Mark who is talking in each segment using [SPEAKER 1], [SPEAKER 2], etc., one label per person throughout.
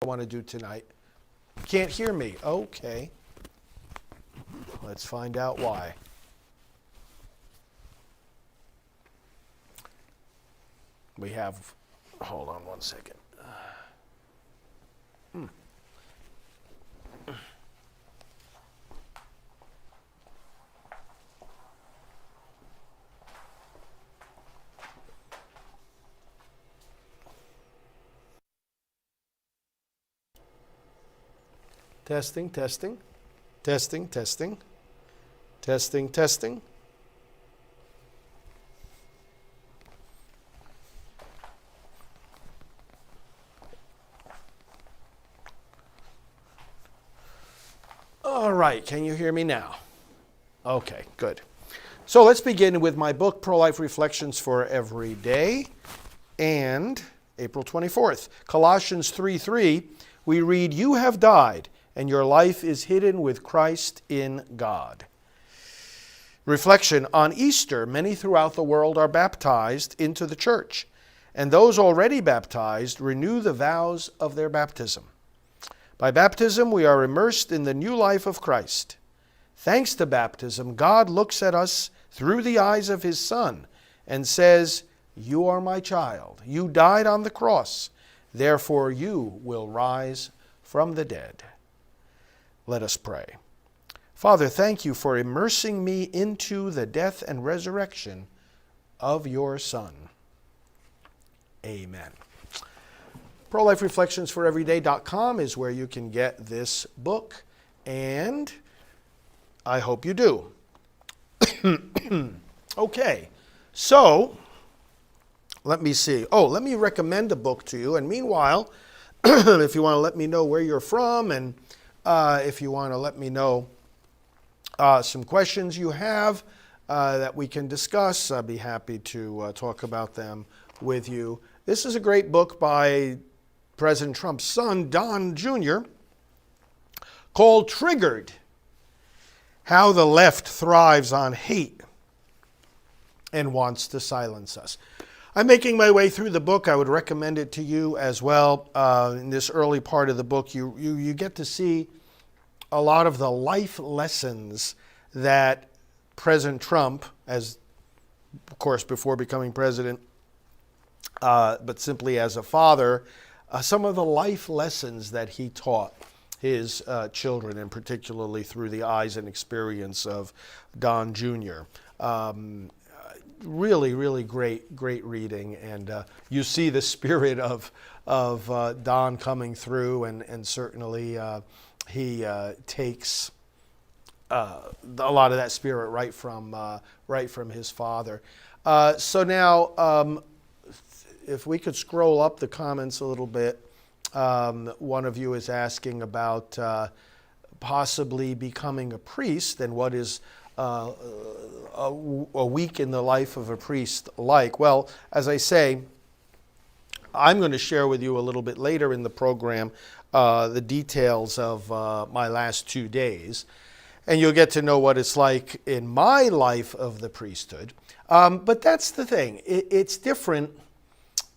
[SPEAKER 1] I want to do tonight. Can't hear me. Okay. Let's find out why. We have, hold on one second. Testing, testing, testing, testing, testing, testing. All right, can you hear me now? Okay, good. So let's begin with my book, Pro-Life Reflections for Every Day, and April 24th. Colossians 3:3, we read, "You have died, and your life is hidden with Christ in God." Reflection, on Easter, many throughout the world are baptized into the church, and those already baptized renew the vows of their baptism. By baptism, we are immersed in the new life of Christ. Thanks to baptism, God looks at us through the eyes of His Son and says, "You are my child. You died on the cross. Therefore, you will rise from the dead." Let us pray. Father, thank you for immersing me into the death and resurrection of your Son. Amen. ProLifeReflectionsForEveryday.com is where you can get this book, and I hope you do. Okay, so let me see. Let me recommend a book to you, and meanwhile, if you want to let me know where you're from, and if you want to let me know some questions you have that we can discuss, I'd be happy to talk about them with you. This is a great book by President Trump's son, Don Jr., called Triggered: How the Left Thrives on Hate and Wants to Silence Us. I'm making my way through the book. I would recommend it to you as well. In this early part of the book, you get to see a lot of the life lessons that President Trump, as of course before becoming president, but simply as a father, some of the life lessons that he taught his children, and particularly through the eyes and experience of Don Jr. Really, really great reading, and you see the spirit of Don coming through, and certainly he takes a lot of that spirit right from his father. So now, if we could scroll up the comments a little bit. One of you is asking about possibly becoming a priest, and what is a week in the life of a priest like. Well, as I say, I'm going to share with you a little bit later in the program the details of my last 2 days, and you'll get to know what it's like in my life of the priesthood. But that's the thing. It's different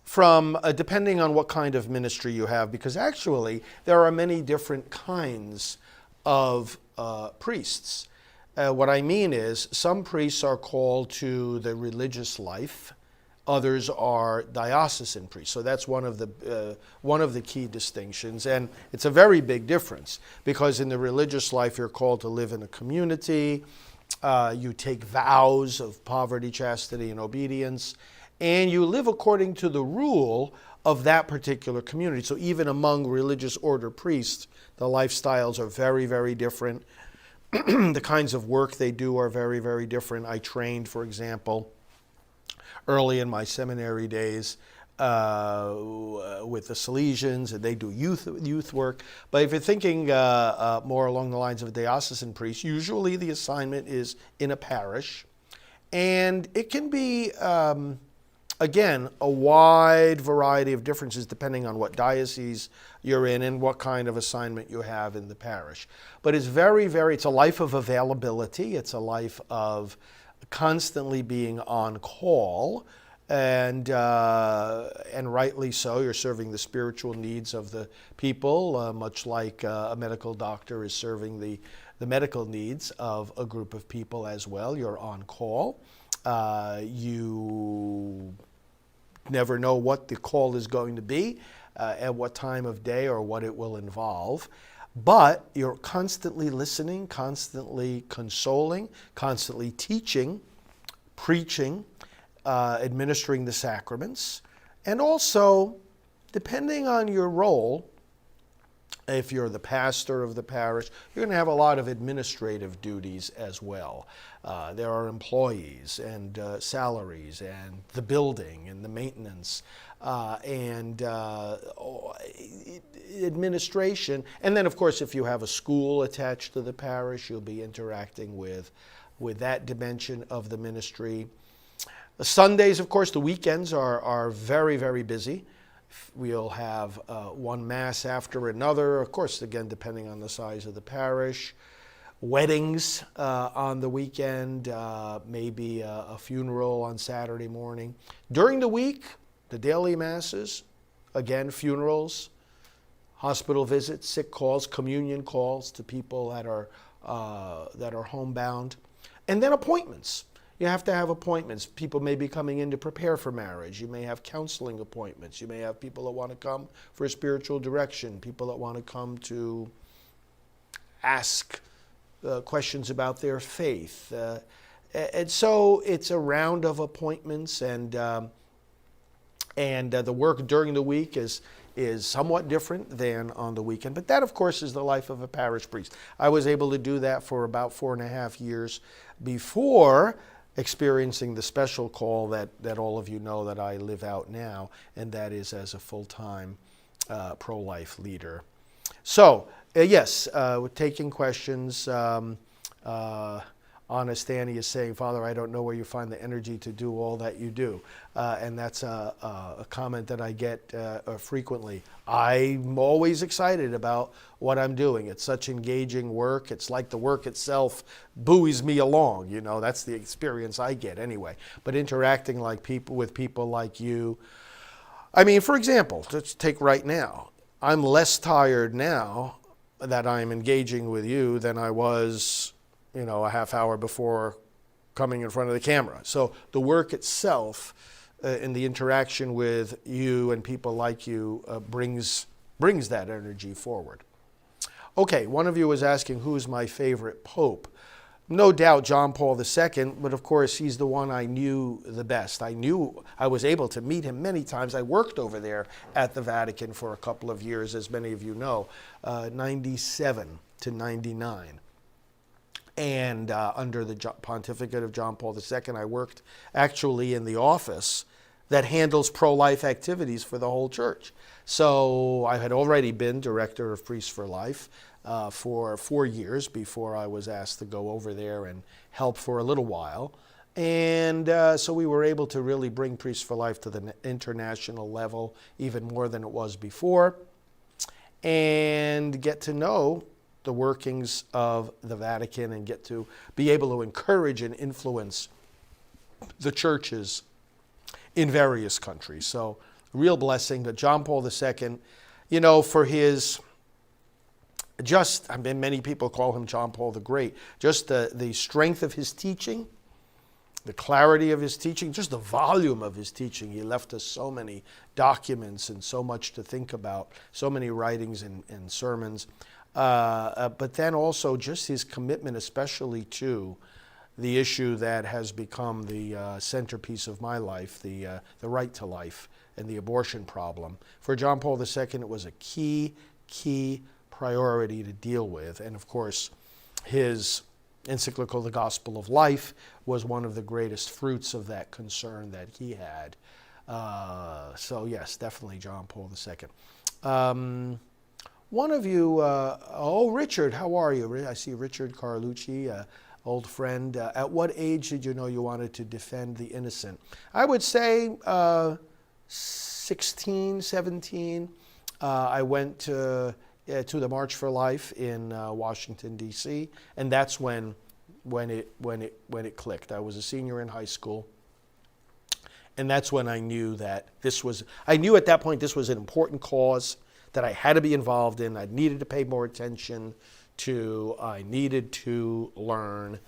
[SPEAKER 1] from depending on what kind of ministry you have, because actually there are many different kinds of priests. What I mean is, some priests are called to the religious life, others are diocesan priests. So that's one of the key distinctions, and it's a very big difference, because in the religious life you're called to live in a community, you take vows of poverty, chastity, and obedience, and you live according to the rule of that particular community. So even among religious order priests, the lifestyles are very, very different. The kinds of work they do are very, very different. I trained, for example, early in my seminary days with the Salesians, and they do youth work. But if you're thinking more along the lines of a diocesan priest, usually the assignment is in a parish, and it can be again, a wide variety of differences depending on what diocese you're in and what kind of assignment you have in the parish. But it's it's a life of availability. It's a life of constantly being on call. and rightly so. You're serving the spiritual needs of the people, much like a medical doctor is serving the medical needs of a group of people as well. You're on call. You never know what the call is going to be, at what time of day, or what it will involve. But you're constantly listening, constantly consoling, constantly teaching, preaching, administering the sacraments, and also, depending on your role, if you're the pastor of the parish, you're going to have a lot of administrative duties as well. There are employees and salaries and the building and the maintenance and administration. And then, of course, if you have a school attached to the parish, you'll be interacting with that dimension of the ministry. The Sundays, of course, the weekends are very, very busy. We'll have one Mass after another, of course, again, depending on the size of the parish. Weddings on the weekend, maybe a funeral on Saturday morning. During the week, the daily Masses, again, funerals, hospital visits, sick calls, communion calls to people that are homebound, and then appointments. You have to have appointments. People may be coming in to prepare for marriage. You may have counseling appointments. You may have people that want to come for a spiritual direction, people that want to come to ask questions about their faith. And so it's a round of appointments, and the work during the week is somewhat different than on the weekend. But that, of course, is the life of a parish priest. I was able to do that for about 4.5 years before experiencing the special call that all of you know that I live out now, and that is as a full-time pro-life leader. So, yes, we're taking questions. Honest Annie is saying, Father, I don't know where you find the energy to do all that you do. And that's a comment that I get frequently. I'm always excited about what I'm doing. It's such engaging work. It's like the work itself buoys me along. You know, that's the experience I get anyway. But interacting with people like you. I mean, for example, let's take right now. I'm less tired now that I'm engaging with you than I was, a half hour before coming in front of the camera. So the work itself and the interaction with you and people like you brings that energy forward. Okay, one of you was asking, who's my favorite pope? No doubt John Paul II, but of course he's the one I knew the best. I was able to meet him many times. I worked over there at the Vatican for a couple of years, as many of you know, 97 to 99. And under the pontificate of John Paul II, I worked actually in the office that handles pro-life activities for the whole church. So I had already been director of Priests for Life for 4 years before I was asked to go over there and help for a little while. And so we were able to really bring Priests for Life to the international level, even more than it was before, and get to know the workings of the Vatican and get to be able to encourage and influence the churches in various countries. So, real blessing that John Paul II, for his many people call him John Paul the Great, just the strength of his teaching, the clarity of his teaching, just the volume of his teaching. He left us so many documents and so much to think about, so many writings and sermons. But then also just his commitment, especially to the issue that has become the centerpiece of my life, the right to life and the abortion problem. For John Paul II, it was a key priority to deal with. And of course, his encyclical, The Gospel of Life, was one of the greatest fruits of that concern that he had. So yes, definitely John Paul II. One of you, Richard, how are you? I see Richard Carlucci, old friend. At what age did you know you wanted to defend the innocent? I would say 16, 17. I went to the March for Life in Washington, D.C., and that's when it clicked. I was a senior in high school, And that's when I knew that I knew at that point this was an important cause that I had to be involved in. I needed to pay more attention to. I needed to learn.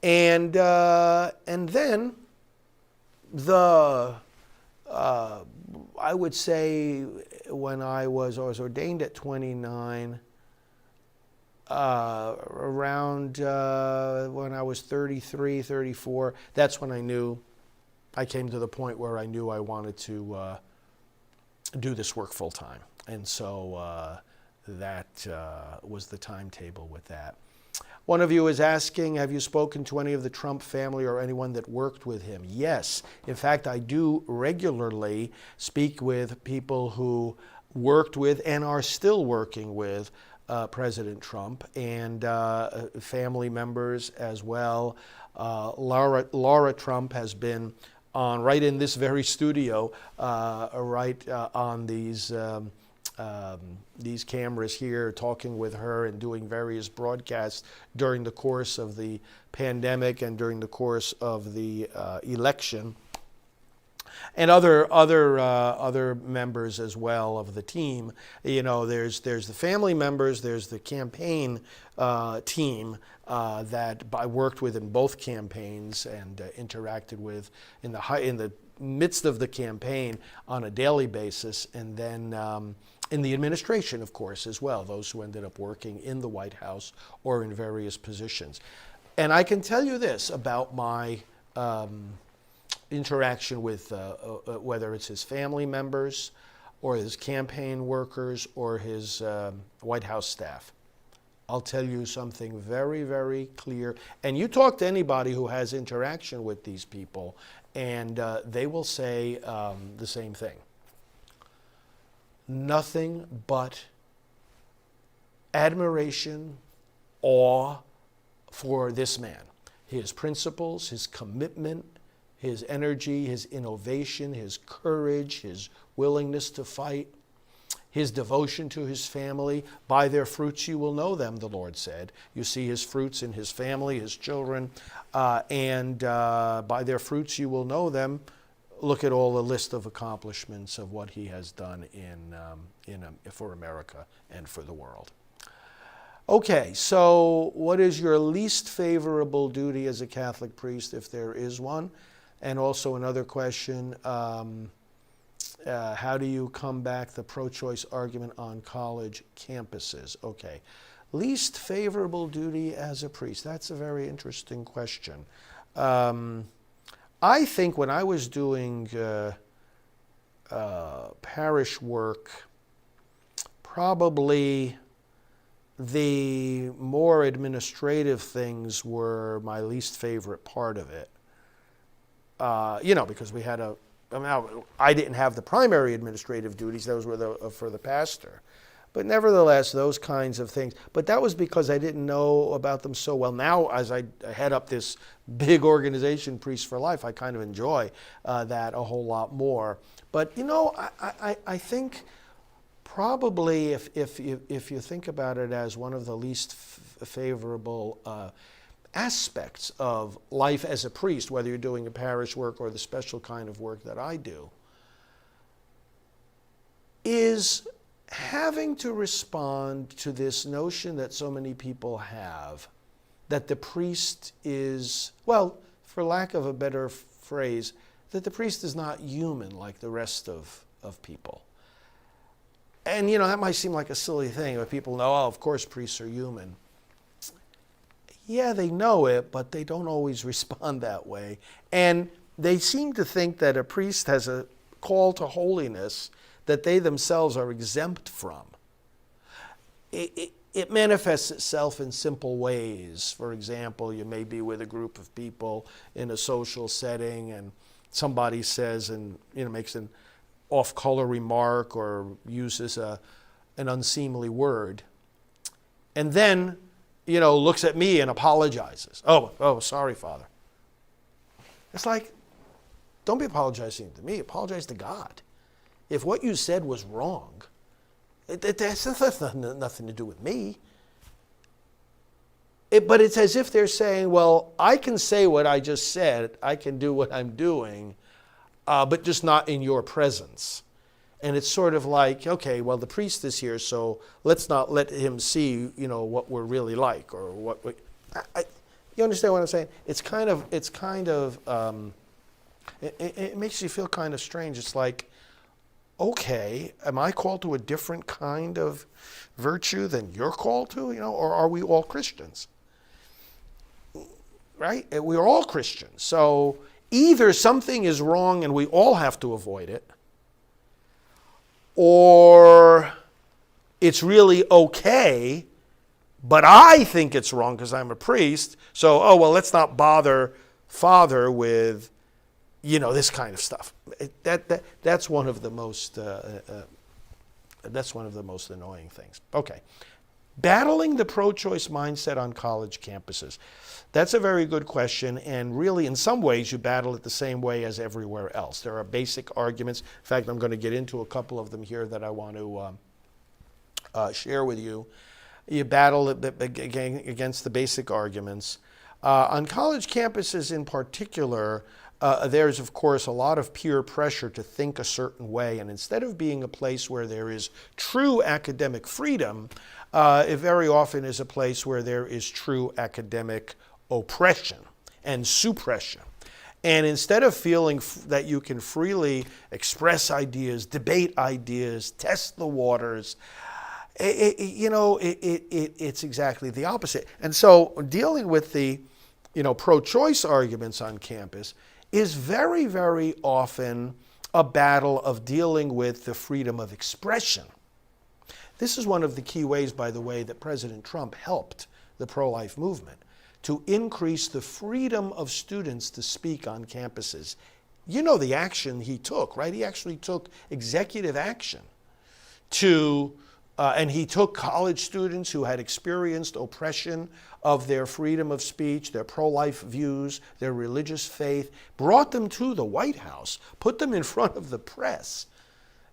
[SPEAKER 1] And then I would say when I was ordained at 29, around when I was 33, 34, that's when I came to the point where I knew I wanted to do this work full time. And so that was the timetable with that. One of you is asking, have you spoken to any of the Trump family or anyone that worked with him? Yes. In fact, I do regularly speak with people who worked with and are still working with President Trump, and family members as well. Laura Trump has been on right in this very studio, right on these cameras here, talking with her and doing various broadcasts during the course of the pandemic and during the course of the election. And other members as well of the team. You know, there's the family members, there's the campaign team that I worked with in both campaigns and interacted with in the midst of the campaign on a daily basis, and then in the administration, of course, as well, those who ended up working in the White House or in various positions. And I can tell you this about my interaction with whether it's his family members or his campaign workers or his White House staff. I'll tell you something very, very clear. And you talk to anybody who has interaction with these people, and they will say the same thing. Nothing but admiration, awe for this man. His principles, his commitment, his energy, his innovation, his courage, his willingness to fight, his devotion to his family. By their fruits you will know them, the Lord said. You see his fruits in his family, his children, and by their fruits you will know them. Look at all the list of accomplishments of what he has done for America and for the world. Okay, so what is your least favorable duty as a Catholic priest, if there is one? And also another question, how do you combat the pro-choice argument on college campuses? Okay, least favorable duty as a priest. That's a very interesting question. I think when I was doing parish work, probably the more administrative things were my least favorite part of it. Because we had I didn't have the primary administrative duties, those were for the pastor. But nevertheless, those kinds of things. But that was because I didn't know about them so well. Now, as I head up this big organization, Priests for Life, I kind of enjoy that a whole lot more. But, I think probably if you think about it as one of the least favorable aspects of life as a priest, whether you're doing a parish work or the special kind of work that I do, is having to respond to this notion that so many people have, that the priest is, well, for lack of a better phrase, that the priest is not human like the rest of people. And, that might seem like a silly thing, but people know, oh, of course priests are human. Yeah, they know it, but they don't always respond that way. And they seem to think that a priest has a call to holiness that they themselves are exempt from. It manifests itself in simple ways. For example, you may be with a group of people in a social setting and somebody says and makes an off-color remark or uses an unseemly word, and then looks at me and apologizes. Oh, sorry, Father. It's like, don't be apologizing to me. Apologize to God. If what you said was wrong, it has nothing to do with me. But it's as if they're saying, well, I can say what I just said. I can do what I'm doing. but just not in your presence. And it's sort of like, okay, well, the priest is here, so let's not let him see, what we're really like, or what we, you understand what I'm saying? It makes you feel kind of strange. It's like, okay, am I called to a different kind of virtue than you're called to, or are we all Christians? Right? We're all Christians. So either something is wrong and we all have to avoid it, or it's really okay, but I think it's wrong because I'm a priest. So, let's not bother Father with, this kind of stuff. That's one of the most annoying things. Okay, battling the pro-choice mindset on college campuses. That's a very good question, and really, in some ways, you battle it the same way as everywhere else. There are basic arguments. In fact, I'm going to get into a couple of them here that I want to share with you. You battle it against the basic arguments. On college campuses in particular, there's, of course, a lot of peer pressure to think a certain way, and instead of being a place where there is true academic freedom, it very often is a place where there is true academic oppression and suppression. And instead of feeling that you can freely express ideas, debate ideas, test the waters, it's exactly the opposite. And so dealing with the, pro-choice arguments on campus is very, very often a battle of dealing with the freedom of expression. This is one of the key ways, by the way, that President Trump helped the pro-life movement to increase the freedom of students to speak on campuses. You know the action he took, right? He actually took executive action and he took college students who had experienced oppression of their freedom of speech, their pro-life views, their religious faith, brought them to the White House, put them in front of the press,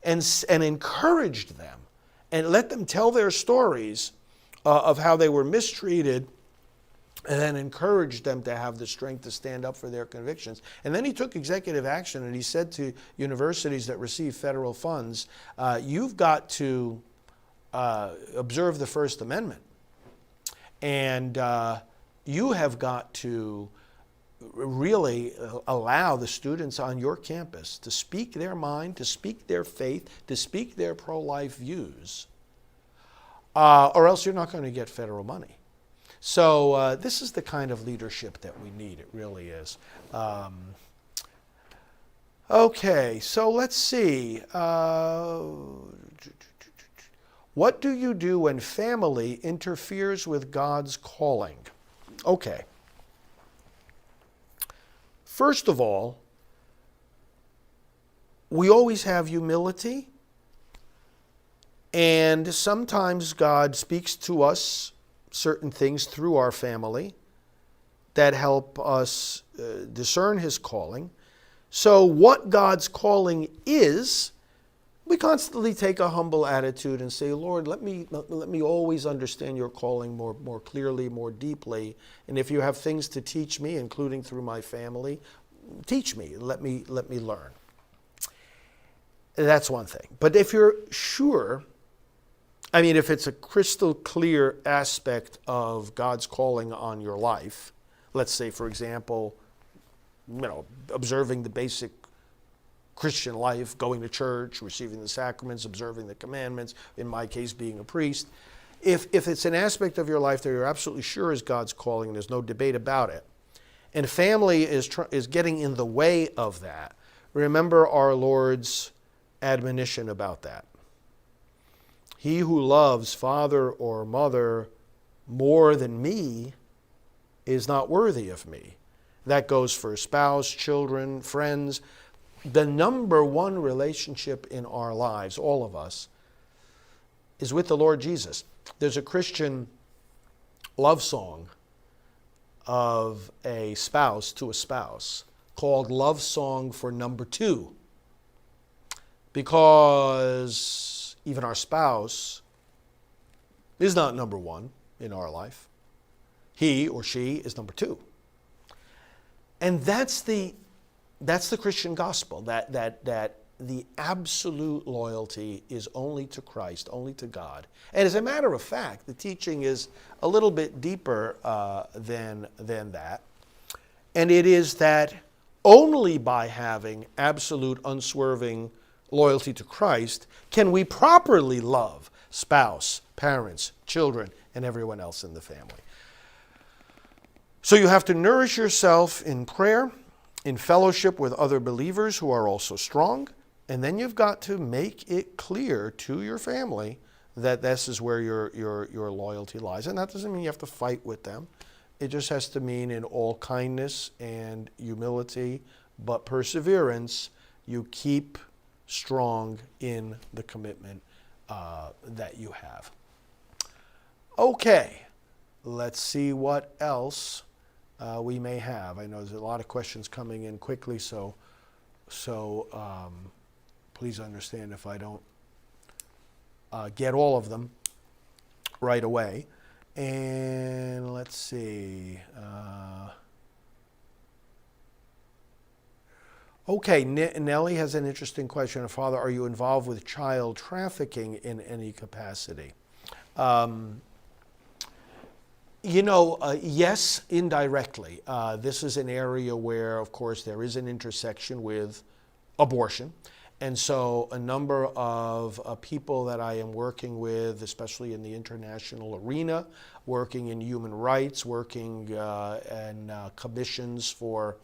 [SPEAKER 1] and encouraged them, and let them tell their stories of how they were mistreated, and then encouraged them to have the strength to stand up for their convictions. And then he took executive action, and he said to universities that receive federal funds, you've got to observe the First Amendment. And you have got to really allow the students on your campus to speak their mind, to speak their faith, to speak their pro-life views, or else you're not going to get federal money. So this is the kind of leadership that we need. It really is. Okay, so let's see. What do you do when family interferes with God's calling? Okay. First of all, we always have humility, and sometimes God speaks to us certain things through our family that help us discern His calling. So what God's calling is, we constantly take a humble attitude and say, Lord, let me always understand your calling more clearly, more deeply. And if you have things to teach me, including through my family, teach me. Let me learn. That's one thing. But if you're sure, if it's a crystal clear aspect of God's calling on your life, let's say, for example, observing the basic Christian life, going to church, receiving the sacraments, observing the commandments, in my case, being a priest. If it's an aspect of your life that you're absolutely sure is God's calling, and there's no debate about it, and family is getting in the way of that, remember our Lord's admonition about that. He who loves father or mother more than me is not worthy of me. That goes for spouse, children, friends. The number one relationship in our lives, all of us, is with the Lord Jesus. There's a Christian love song of a spouse to a spouse called Love Song for Number Two, because even our spouse is not number one in our life. He or she is number two. And that's the That's the Christian gospel, that the absolute loyalty is only to Christ, only to God. And as a matter of fact, the teaching is a little bit deeper than that. And it is that only by having absolute, unswerving loyalty to Christ can we properly love spouse, parents, children, and everyone else in the family. So you have to nourish yourself in prayer, in fellowship with other believers who are also strong, and then you've got to make it clear to your family that this is where your loyalty lies. And that doesn't mean you have to fight with them. It just has to mean in all kindness and humility, but perseverance, you keep strong in the commitment that you have. Okay, let's see what else we may have. I know there's a lot of questions coming in quickly, so please understand if I don't get all of them right away. And let's see. Okay, Nellie has an interesting question. Father, are you involved with child trafficking in any capacity? Yes, indirectly. This is an area where, of course, there is an intersection with abortion. And so a number of people that I am working with, especially in the international arena, working in human rights, working in commissions for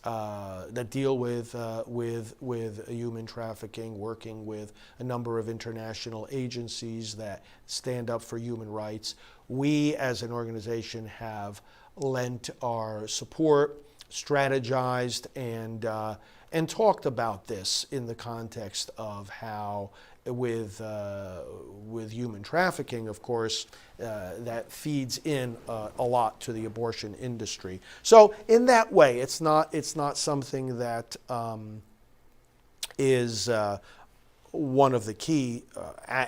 [SPEAKER 1] that deal with human trafficking, working with a number of international agencies that stand up for human rights. We, as an organization, have lent our support, strategized, and talked about this in the context of how, with human trafficking, of course, that feeds in a lot to the abortion industry. So in that way, it's not something that is one of the key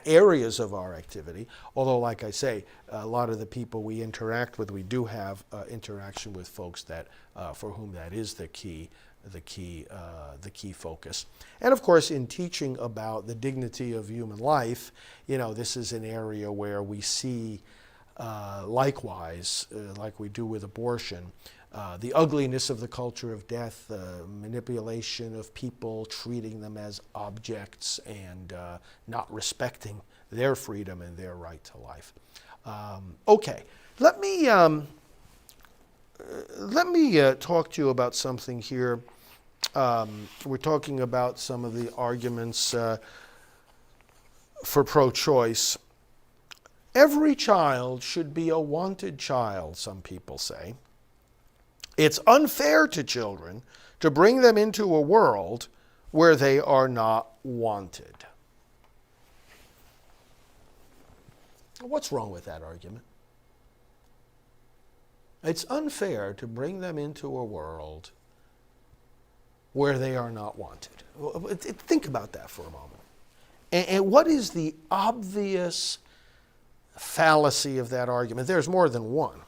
[SPEAKER 1] areas of our activity. Although, like I say, a lot of the people we interact with, we do have interaction with folks that for whom that is the key focus. And of course, in teaching about the dignity of human life, this is an area where we see, likewise, like we do with abortion, the ugliness of the culture of death, the manipulation of people, treating them as objects, and not respecting their freedom and their right to life. Okay, let me talk to you about something here. We're talking about some of the arguments for pro-choice. Every child should be a wanted child, some people say. It's unfair to children to bring them into a world where they are not wanted. What's wrong with that argument? It's unfair to bring them into a world where they are not wanted. Think about that for a moment. And what is the obvious fallacy of that argument? There's more than one.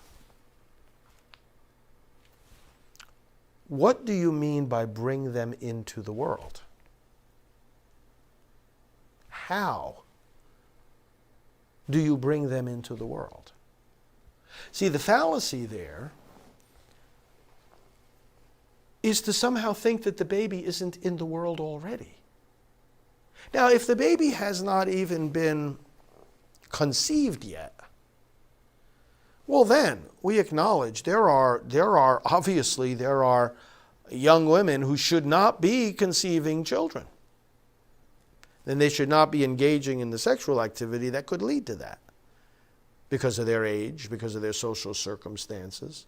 [SPEAKER 1] What do you mean by bring them into the world? How do you bring them into the world? See, the fallacy there is to somehow think that the baby isn't in the world already. Now, if the baby has not even been conceived yet, well then, we acknowledge there are young women who should not be conceiving children. Then they should not be engaging in the sexual activity that could lead to that, because of their age, because of their social circumstances.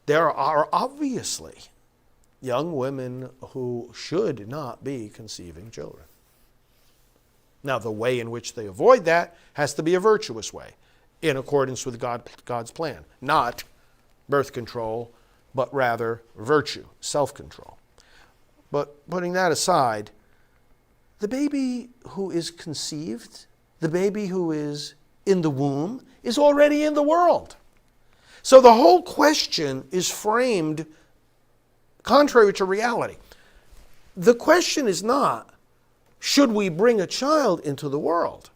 [SPEAKER 1] There are obviously young women who should not be conceiving children. Now, the way in which they avoid that has to be a virtuous way, in accordance with God's plan. Not birth control, but rather virtue, self-control. But putting that aside, the baby who is conceived, the baby who is in the womb, is already in the world. So the whole question is framed contrary to reality. The question is not, should we bring a child into the world?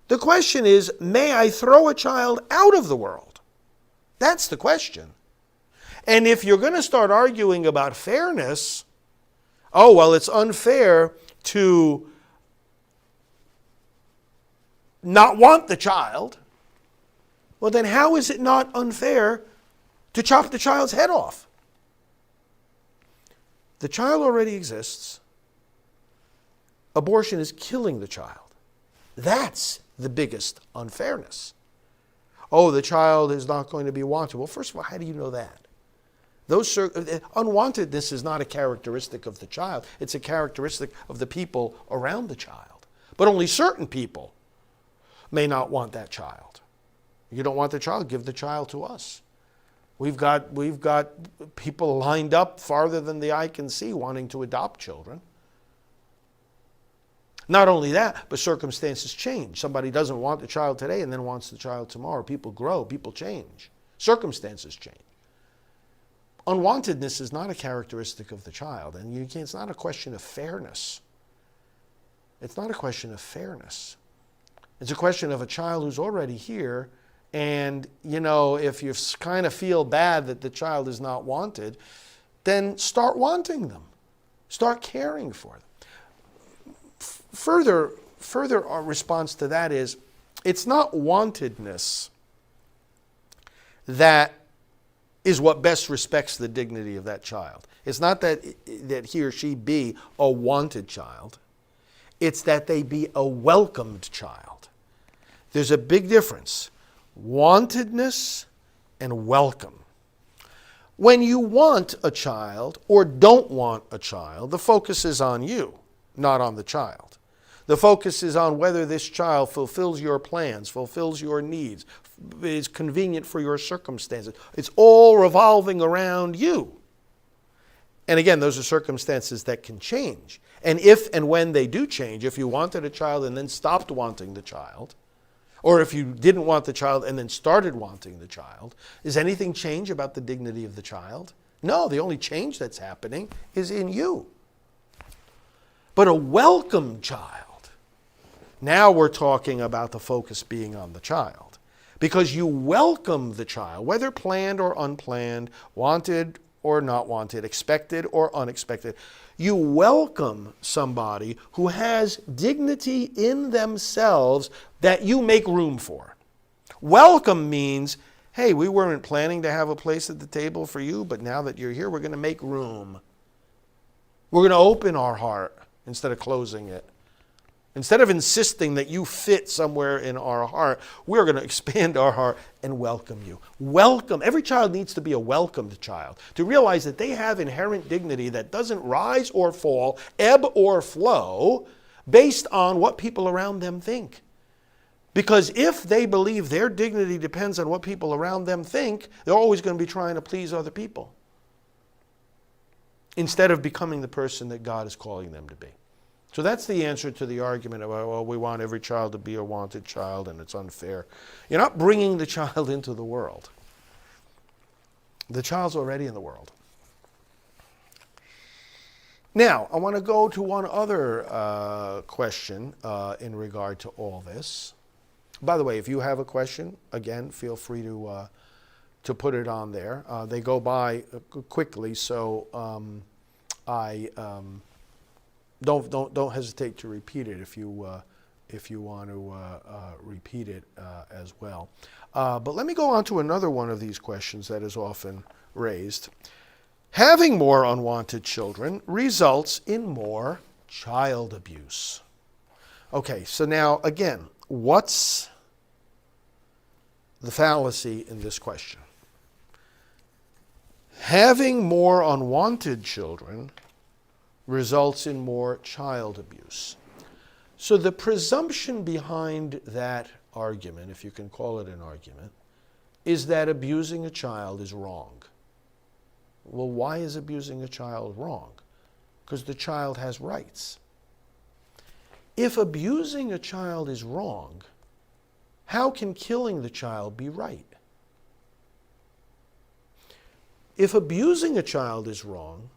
[SPEAKER 1] The question is, may I throw a child out of the world? That's the question. And if you're going to start arguing about fairness, oh, well, it's unfair to not want the child, well, then how is it not unfair to chop the child's head off? The child already exists. Abortion is killing the child. That's the biggest unfairness. Oh, the child is not going to be wanted. Well, first of all, how do you know that? Unwantedness is not a characteristic of the child. It's a characteristic of the people around the child. But only certain people may not want that child. You don't want the child, give the child to us. We've got people lined up farther than the eye can see wanting to adopt children. Not only that, but circumstances change. Somebody doesn't want the child today and then wants the child tomorrow. People grow, people change. Circumstances change. Unwantedness is not a characteristic of the child, and it's not a question of fairness. It's not a question of fairness. It's a question of a child who's already here, and, if you kind of feel bad that the child is not wanted, then start wanting them. Start caring for them. Further, our response to that is, it's not wantedness that is what best respects the dignity of that child. It's not that he or she be a wanted child. It's that they be a welcomed child. There's a big difference. Wantedness and welcome. When you want a child or don't want a child, the focus is on you, not on the child. The focus is on whether this child fulfills your plans, fulfills your needs, is convenient for your circumstances. It's all revolving around you. And again, those are circumstances that can change. And if and when they do change, if you wanted a child and then stopped wanting the child, or if you didn't want the child and then started wanting the child, does anything change about the dignity of the child? No, the only change that's happening is in you. But a welcome child, now we're talking about the focus being on the child. Because you welcome the child, whether planned or unplanned, wanted or not wanted, expected or unexpected. You welcome somebody who has dignity in themselves that you make room for. Welcome means, hey, we weren't planning to have a place at the table for you, but now that you're here, we're going to make room. We're going to open our heart instead of closing it. Instead of insisting that you fit somewhere in our heart, we're going to expand our heart and welcome you. Welcome. Every child needs to be a welcomed child, to realize that they have inherent dignity that doesn't rise or fall, ebb or flow, based on what people around them think. Because if they believe their dignity depends on what people around them think, they're always going to be trying to please other people, instead of becoming the person that God is calling them to be. So that's the answer to the argument of, well, we want every child to be a wanted child and it's unfair. You're not bringing the child into the world. The child's already in the world. Now, I want to go to one other question in regard to all this. By the way, if you have a question, again, feel free to put it on there. They go by quickly, so Don't hesitate to repeat it if you want to repeat it as well. But let me go on to another one of these questions that is often raised. Having more unwanted children results in more child abuse. Okay, so now again, what's the fallacy in this question? Having more unwanted children results in more child abuse. So the presumption behind that argument, if you can call it an argument, is that abusing a child is wrong. Well, why is abusing a child wrong? Because the child has rights. If abusing a child is wrong, how can killing the child be right? If abusing a child is wrong,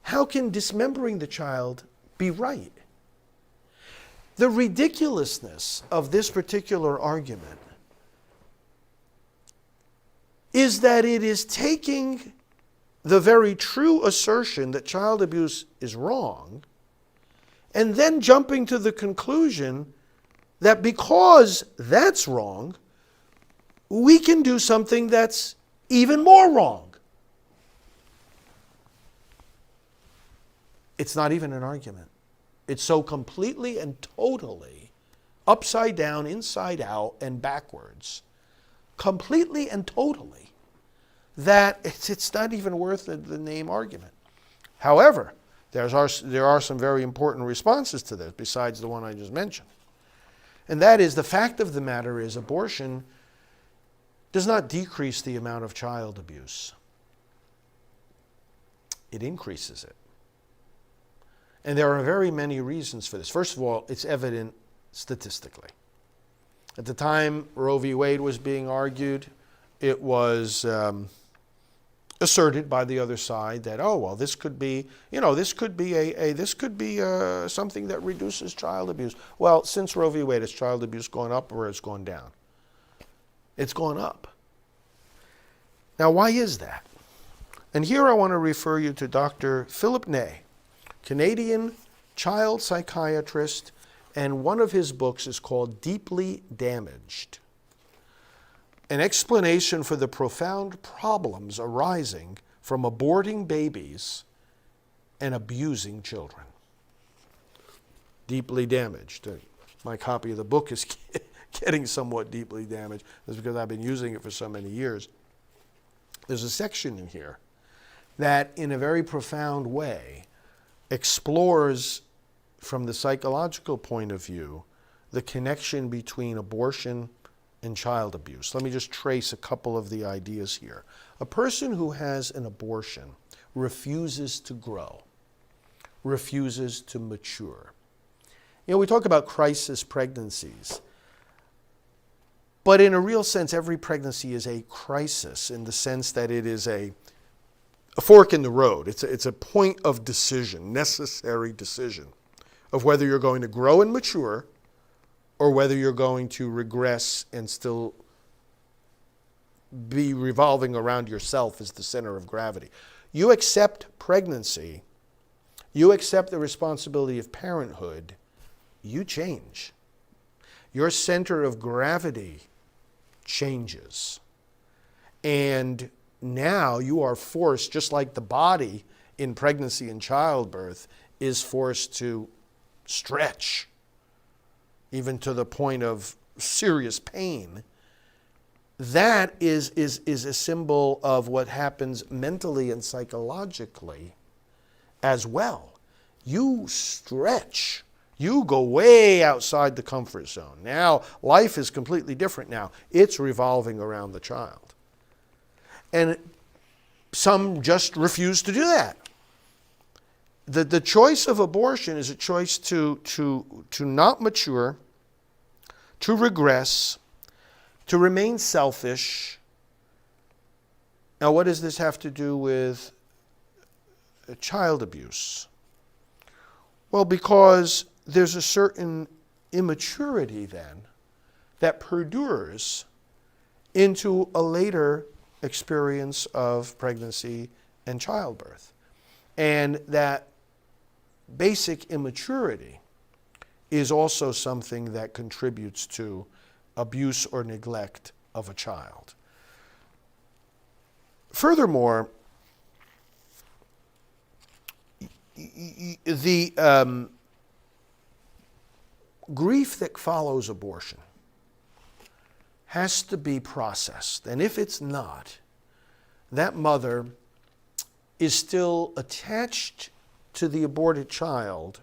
[SPEAKER 1] how can dismembering the child be right? The ridiculousness of this particular argument is that it is taking the very true assertion that child abuse is wrong and then jumping to the conclusion that because that's wrong, we can do something that's even more wrong. It's not even an argument. It's so completely and totally upside down, inside out, and backwards, completely and totally, that it's not even worth the name argument. However, there are some very important responses to this besides the one I just mentioned. And that is, the fact of the matter is, abortion does not decrease the amount of child abuse. It increases it. And there are very many reasons for this. First of all, it's evident statistically. At the time Roe v. Wade was being argued, it was asserted by the other side that, oh, well, this could be, this could be something that reduces child abuse. Well, since Roe v. Wade, has child abuse gone up or has gone down? It's gone up. Now, why is that? And here I want to refer you to Dr. Philip Ney, Canadian child psychiatrist, and one of his books is called Deeply Damaged, an explanation for the profound problems arising from aborting babies and abusing children. Deeply Damaged. My copy of the book is getting somewhat deeply damaged. That's because I've been using it for so many years. There's a section in here that, in a very profound way, explores, from the psychological point of view, the connection between abortion and child abuse. Let me just trace a couple of the ideas here. A person who has an abortion refuses to grow, refuses to mature. We talk about crisis pregnancies, but in a real sense, every pregnancy is a crisis in the sense that it is a fork in the road. It's a point of decision, necessary decision, of whether you're going to grow and mature or whether you're going to regress and still be revolving around yourself as the center of gravity. You accept pregnancy, you accept the responsibility of parenthood, you change. Your center of gravity changes. And now you are forced, just like the body in pregnancy and childbirth is forced to stretch, even to the point of serious pain. That is a symbol of what happens mentally and psychologically as well. You stretch. You go way outside the comfort zone. Now, life is completely different now. It's revolving around the child. And some just refuse to do that. The choice of abortion is a choice to not mature, to regress, to remain selfish. Now, what does this have to do with child abuse? Well, because there's a certain immaturity then that perdures into a later experience of pregnancy and childbirth. And that basic immaturity is also something that contributes to abuse or neglect of a child. Furthermore, the grief that follows abortion has to be processed. And if it's not, that mother is still attached to the aborted child,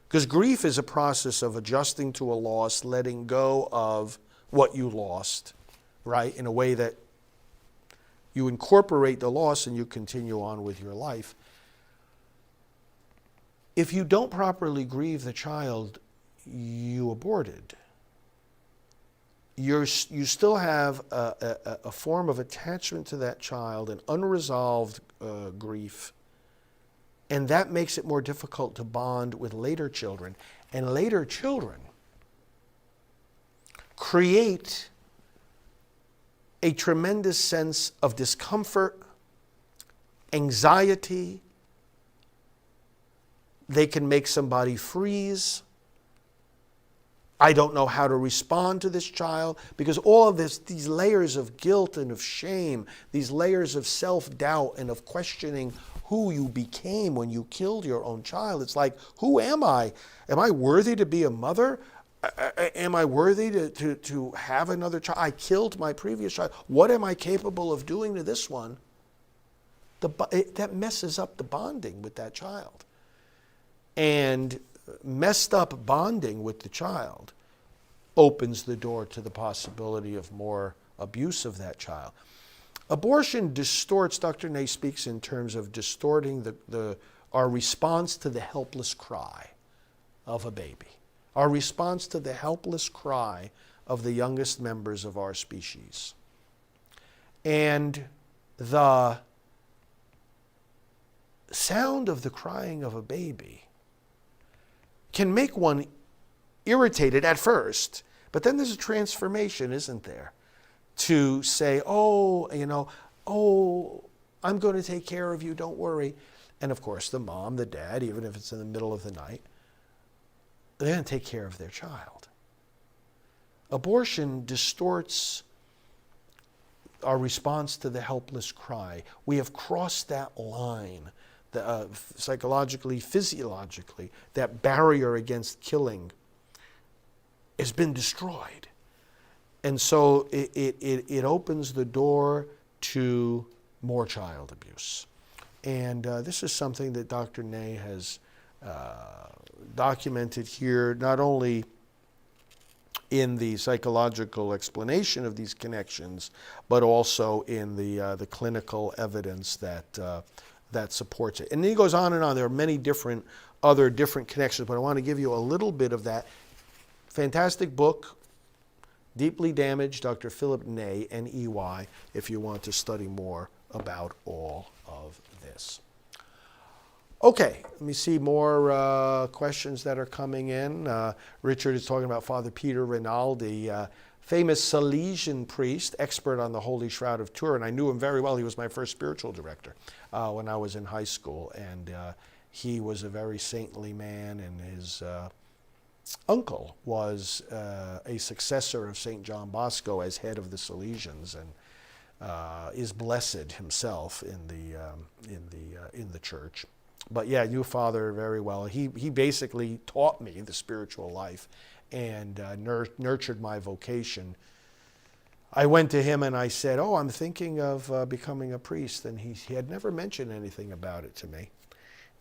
[SPEAKER 1] because grief is a process of adjusting to a loss, letting go of what you lost, right? In a way that you incorporate the loss and you continue on with your life. If you don't properly grieve the child you aborted, you still have a form of attachment to that child, an unresolved grief, and that makes it more difficult to bond with later children. And later children create a tremendous sense of discomfort, anxiety. They can make somebody freeze. I don't know how to respond to this child, because all of these layers of guilt and of shame, these layers of self-doubt and of questioning who you became when you killed your own child. It's like, who am I? Am I worthy to be a mother? Am I worthy to have another child? I killed my previous child. What am I capable of doing to this one? That messes up the bonding with that child. And messed up bonding with the child opens the door to the possibility of more abuse of that child. Abortion distorts, Dr. Ney speaks in terms of distorting our response to the helpless cry of a baby, our response to the helpless cry of the youngest members of our species. And the sound of the crying of a baby can make one irritated at first, but then there's a transformation, isn't there? To say, oh, I'm going to take care of you, don't worry. And of course, the mom, the dad, even if it's in the middle of the night, they're going to take care of their child. Abortion distorts our response to the helpless cry. We have crossed that line, psychologically, physiologically. That barrier against killing has been destroyed. And so it opens the door to more child abuse. And this is something that Dr. Ney has documented here, not only in the psychological explanation of these connections, but also in the clinical evidence that supports it. And then he goes on and on. There are many other different connections, but I want to give you a little bit of that. Fantastic book, Deeply Damaged, Dr. Philip Ney, N-E-Y, if you want to study more about all of this. Okay, let me see more questions that are coming in. Richard is talking about Father Peter Rinaldi, famous Salesian priest, expert on the Holy Shroud of Turin. I knew him very well. He was my first spiritual director when I was in high school, and he was a very saintly man, and his uncle was a successor of St. John Bosco as head of the Salesians, and is blessed himself in the church. But yeah, I knew Father very well. He basically taught me the spiritual life and nurtured my vocation. I went to him and I said, "Oh, I'm thinking of becoming a priest," and he had never mentioned anything about it to me.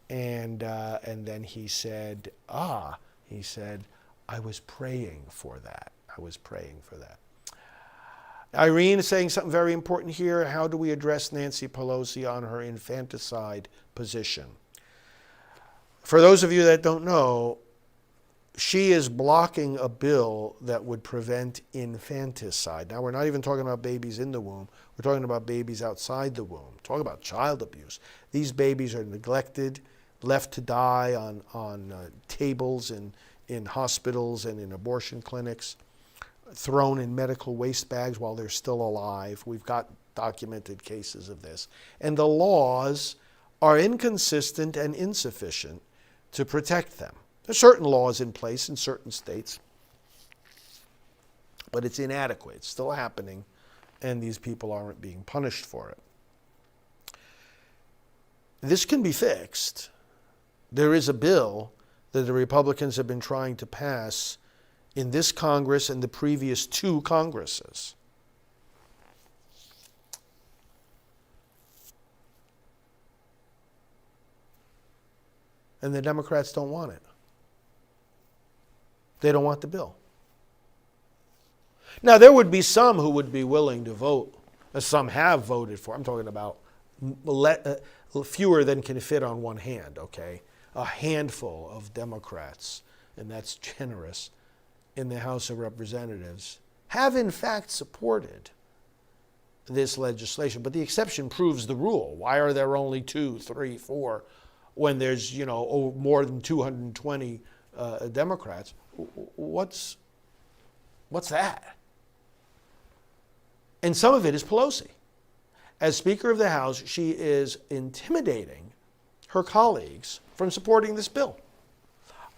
[SPEAKER 1] And then he said, He said, I was praying for that. I was praying for that. Irene is saying something very important here. How do we address Nancy Pelosi on her infanticide position? For those of you that don't know, she is blocking a bill that would prevent infanticide. Now, we're not even talking about babies in the womb. We're talking about babies outside the womb. Talk about child abuse. These babies are neglected, left to die on tables in hospitals and in abortion clinics, thrown in medical waste bags while they're still alive. We've got documented cases of this. And the laws are inconsistent and insufficient to protect them. There's certain laws in place in certain states, but it's inadequate. It's still happening, and these people aren't being punished for it. This can be fixed. There is a bill that the Republicans have been trying to pass in this Congress and the previous two Congresses. And the Democrats don't want it. They don't want the bill. Now, there would be some who would be willing to vote, as some have voted for. I'm talking about fewer than can fit on one hand, okay? A handful of Democrats, and that's generous, in the House of Representatives have in fact supported this legislation. But the exception proves the rule. Why are there only 2, 3, 4 when there's, more than 220 Democrats? What's that? And some of it is Pelosi. As Speaker of the House, she is intimidating her colleagues from supporting this bill.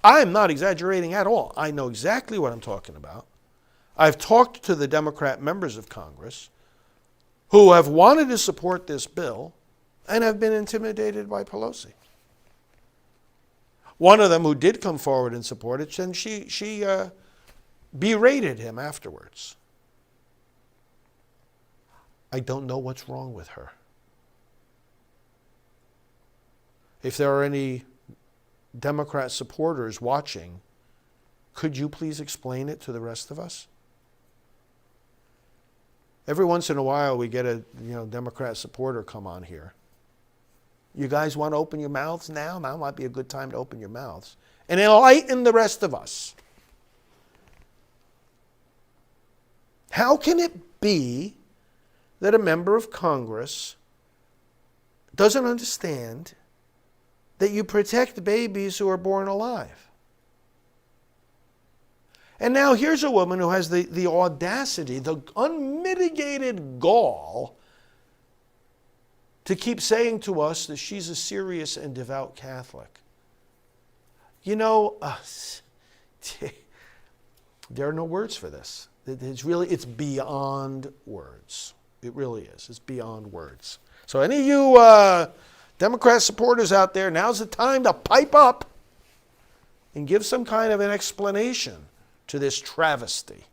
[SPEAKER 1] I am not exaggerating at all. I know exactly what I'm talking about. I've talked to the Democrat members of Congress who have wanted to support this bill and have been intimidated by Pelosi. One of them who did come forward and support it, and she berated him afterwards. I don't know what's wrong with her. If there are any Democrat supporters watching, could you please explain it to the rest of us? Every once in a while we get a Democrat supporter come on here. You guys want to open your mouths now? Now might be a good time to open your mouths and enlighten the rest of us. How can it be that a member of Congress doesn't understand that you protect babies who are born alive? And now here's a woman who has the audacity, the unmitigated gall to keep saying to us that she's a serious and devout Catholic. There are no words for this. It's beyond words. It really is. It's beyond words. So any of you Democrat supporters out there, now's the time to pipe up and give some kind of an explanation to this travesty.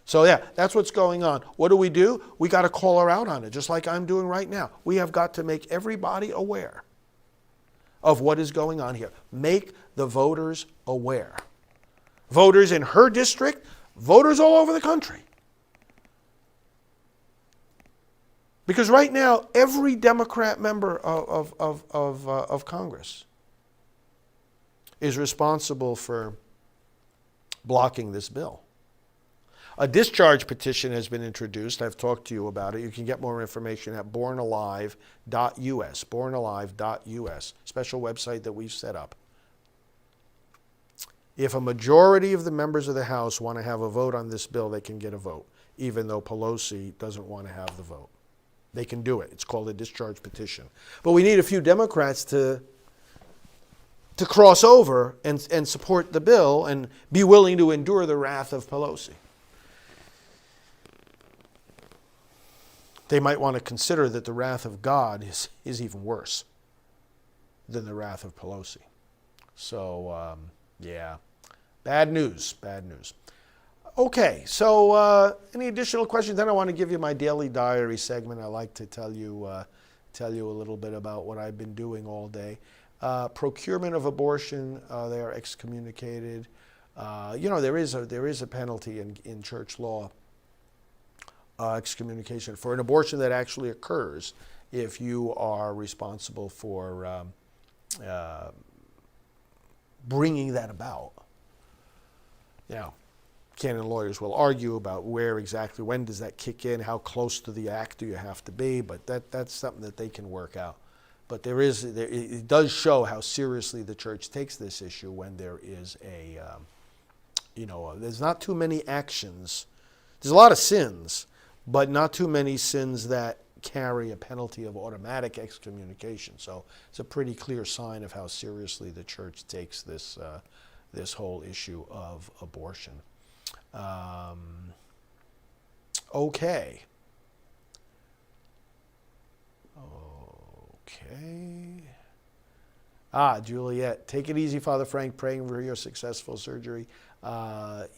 [SPEAKER 1] So yeah, that's what's going on. What do? We got to call her out on it, just like I'm doing right now. We have got to make everybody aware of what is going on here. Make the voters aware. Voters in her district, voters all over the country. Because right now, every Democrat member of Congress is responsible for blocking this bill. A discharge petition has been introduced. I've talked to you about it. You can get more information at bornalive.us, bornalive.us, special website that we've set up. If a majority of the members of the House want to have a vote on this bill, they can get a vote, even though Pelosi doesn't want to have the vote. They can do it. It's called a discharge petition. But we need a few Democrats to cross over and support the bill and be willing to endure the wrath of Pelosi. They might want to consider that the wrath of God is even worse than the wrath of Pelosi. So, bad news. Okay, so any additional questions? Then I want to give you my daily diary segment. I like to tell you a little bit about what I've been doing all day. Procurement of abortion, they are excommunicated. There is a penalty in church law, excommunication for an abortion that actually occurs if you are responsible for bringing that about. Now, canon lawyers will argue about when does that kick in, how close to the act do you have to be, but that's something that they can work out. But it does show how seriously the church takes this issue when there is there's not too many actions. There's a lot of sins, but not too many sins that carry a penalty of automatic excommunication. So it's a pretty clear sign of how seriously the church takes this whole issue of abortion. Okay. Juliet, take it easy, Father Frank, praying for your successful surgery.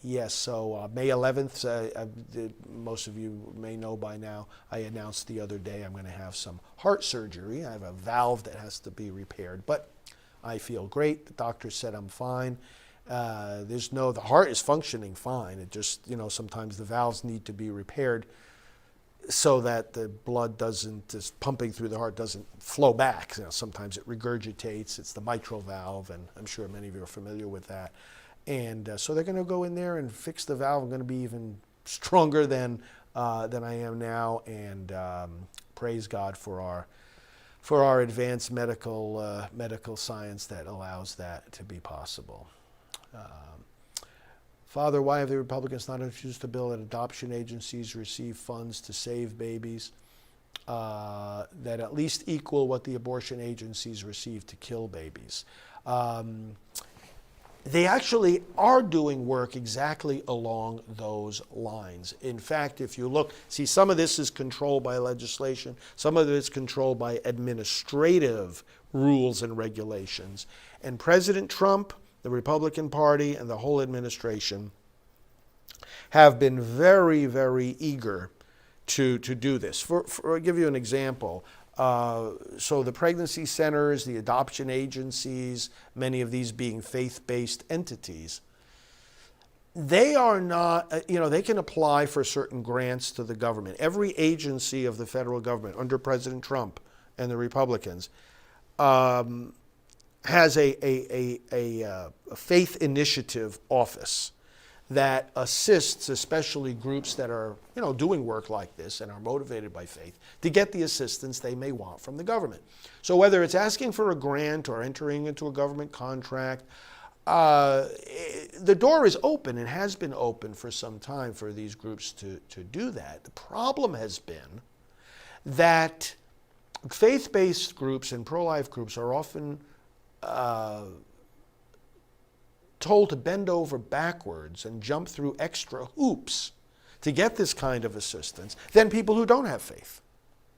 [SPEAKER 1] Yes, so May 11th, most of you may know by now, I announced the other day I'm going to have some heart surgery. I have a valve that has to be repaired, but I feel great. The doctor said I'm fine. The heart is functioning fine. It just, sometimes the valves need to be repaired so that the blood just pumping through the heart doesn't flow back. Sometimes it regurgitates. It's the mitral valve, and I'm sure many of you are familiar with that. And so they're going to go in there and fix the valve. I'm going to be even stronger than I am now, and praise God for our advanced medical science that allows that to be possible. Father, why have the Republicans not introduced a bill that adoption agencies receive funds to save babies that at least equal what the abortion agencies receive to kill babies? They actually are doing work exactly along those lines. In fact, if you look, see, some of this is controlled by legislation, some of it is controlled by administrative rules and regulations. And President Trump, the Republican Party, and the whole administration have been very, very eager to do this. I'll give you an example. So the pregnancy centers, the adoption agencies, many of these being faith-based entities, they are not, they can apply for certain grants to the government. Every agency of the federal government under President Trump and the Republicans has a faith initiative office that assists especially groups that are doing work like this and are motivated by faith to get the assistance they may want from the government. So whether it's asking for a grant or entering into a government contract, the door is open and has been open for some time for these groups to do that. The problem has been that faith-based groups and pro-life groups are often told to bend over backwards and jump through extra hoops to get this kind of assistance than people who don't have faith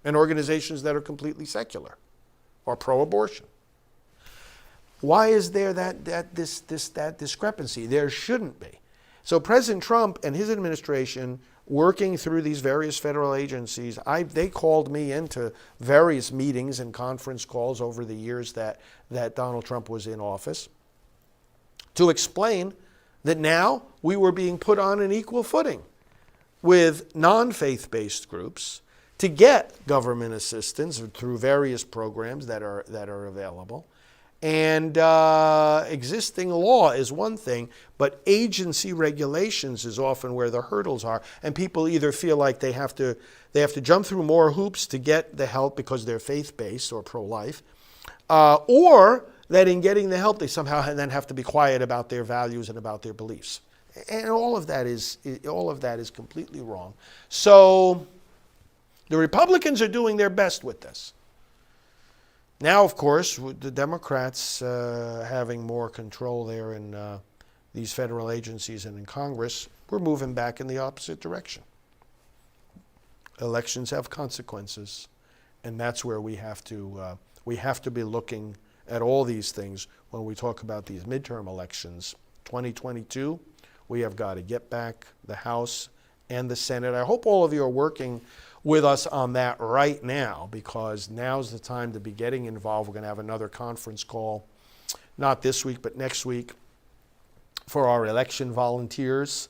[SPEAKER 1] and organizations that are completely secular or pro-abortion. Why is there that discrepancy? There shouldn't be. So President Trump and his administration, working through these various federal agencies, they called me into various meetings and conference calls over the years that Donald Trump was in office, to explain that now we were being put on an equal footing with non-faith-based groups to get government assistance through various programs that are available. And existing law is one thing, but agency regulations is often where the hurdles are. And people either feel like they have to jump through more hoops to get the help because they're faith-based or pro-life, or that in getting the help, they somehow then have to be quiet about their values and about their beliefs. And all of that is completely wrong. So the Republicans are doing their best with this. Now, of course, with the Democrats having more control there in these federal agencies and in Congress, we're moving back in the opposite direction. Elections have consequences, and that's where we have to be looking at all these things when we talk about these midterm elections. 2022, we have got to get back the House and the Senate. I hope all of you are working with us on that right now, because now's the time to be getting involved. We're going to have another conference call, not this week, but next week, for our election volunteers.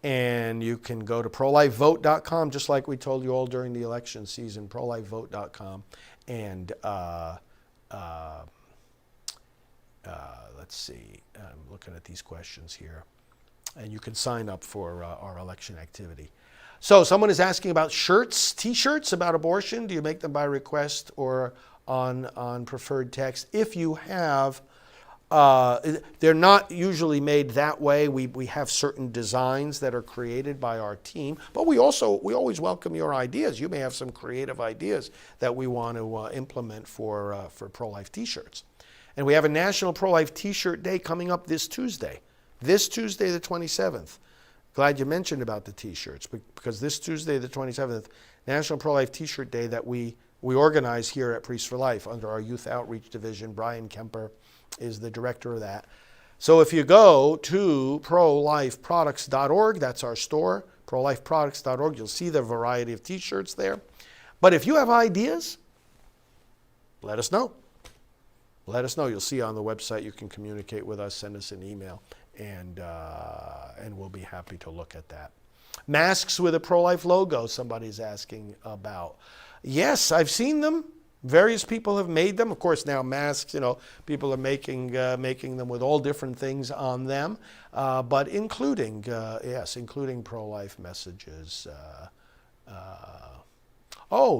[SPEAKER 1] And you can go to prolifevote.com, just like we told you all during the election season, prolifevote.com, and let's see, I'm looking at these questions here. And you can sign up for our election activity. So someone is asking about shirts, T-shirts about abortion. Do you make them by request or on preferred text? If you have, they're not usually made that way. We have certain designs that are created by our team, but we always welcome your ideas. You may have some creative ideas that we want to implement for pro-life T-shirts. And we have a National Pro-Life T-shirt Day coming up this Tuesday the 27th. Glad you mentioned about the T-shirts, because this Tuesday, the 27th, National Pro-Life T-shirt Day that we organize here at Priests for Life under our Youth Outreach Division. Brian Kemper is the director of that. So if you go to prolifeproducts.org, that's our store, prolifeproducts.org, you'll see the variety of T-shirts there. But if you have ideas, let us know. Let us know. You'll see on the website, you can communicate with us, send us an email, and we'll be happy to look at that. Masks with a pro-life logo, somebody's asking about. Yes, I've seen them. Various people have made them. Of course, now masks, people are making them with all different things on them, but including pro-life messages.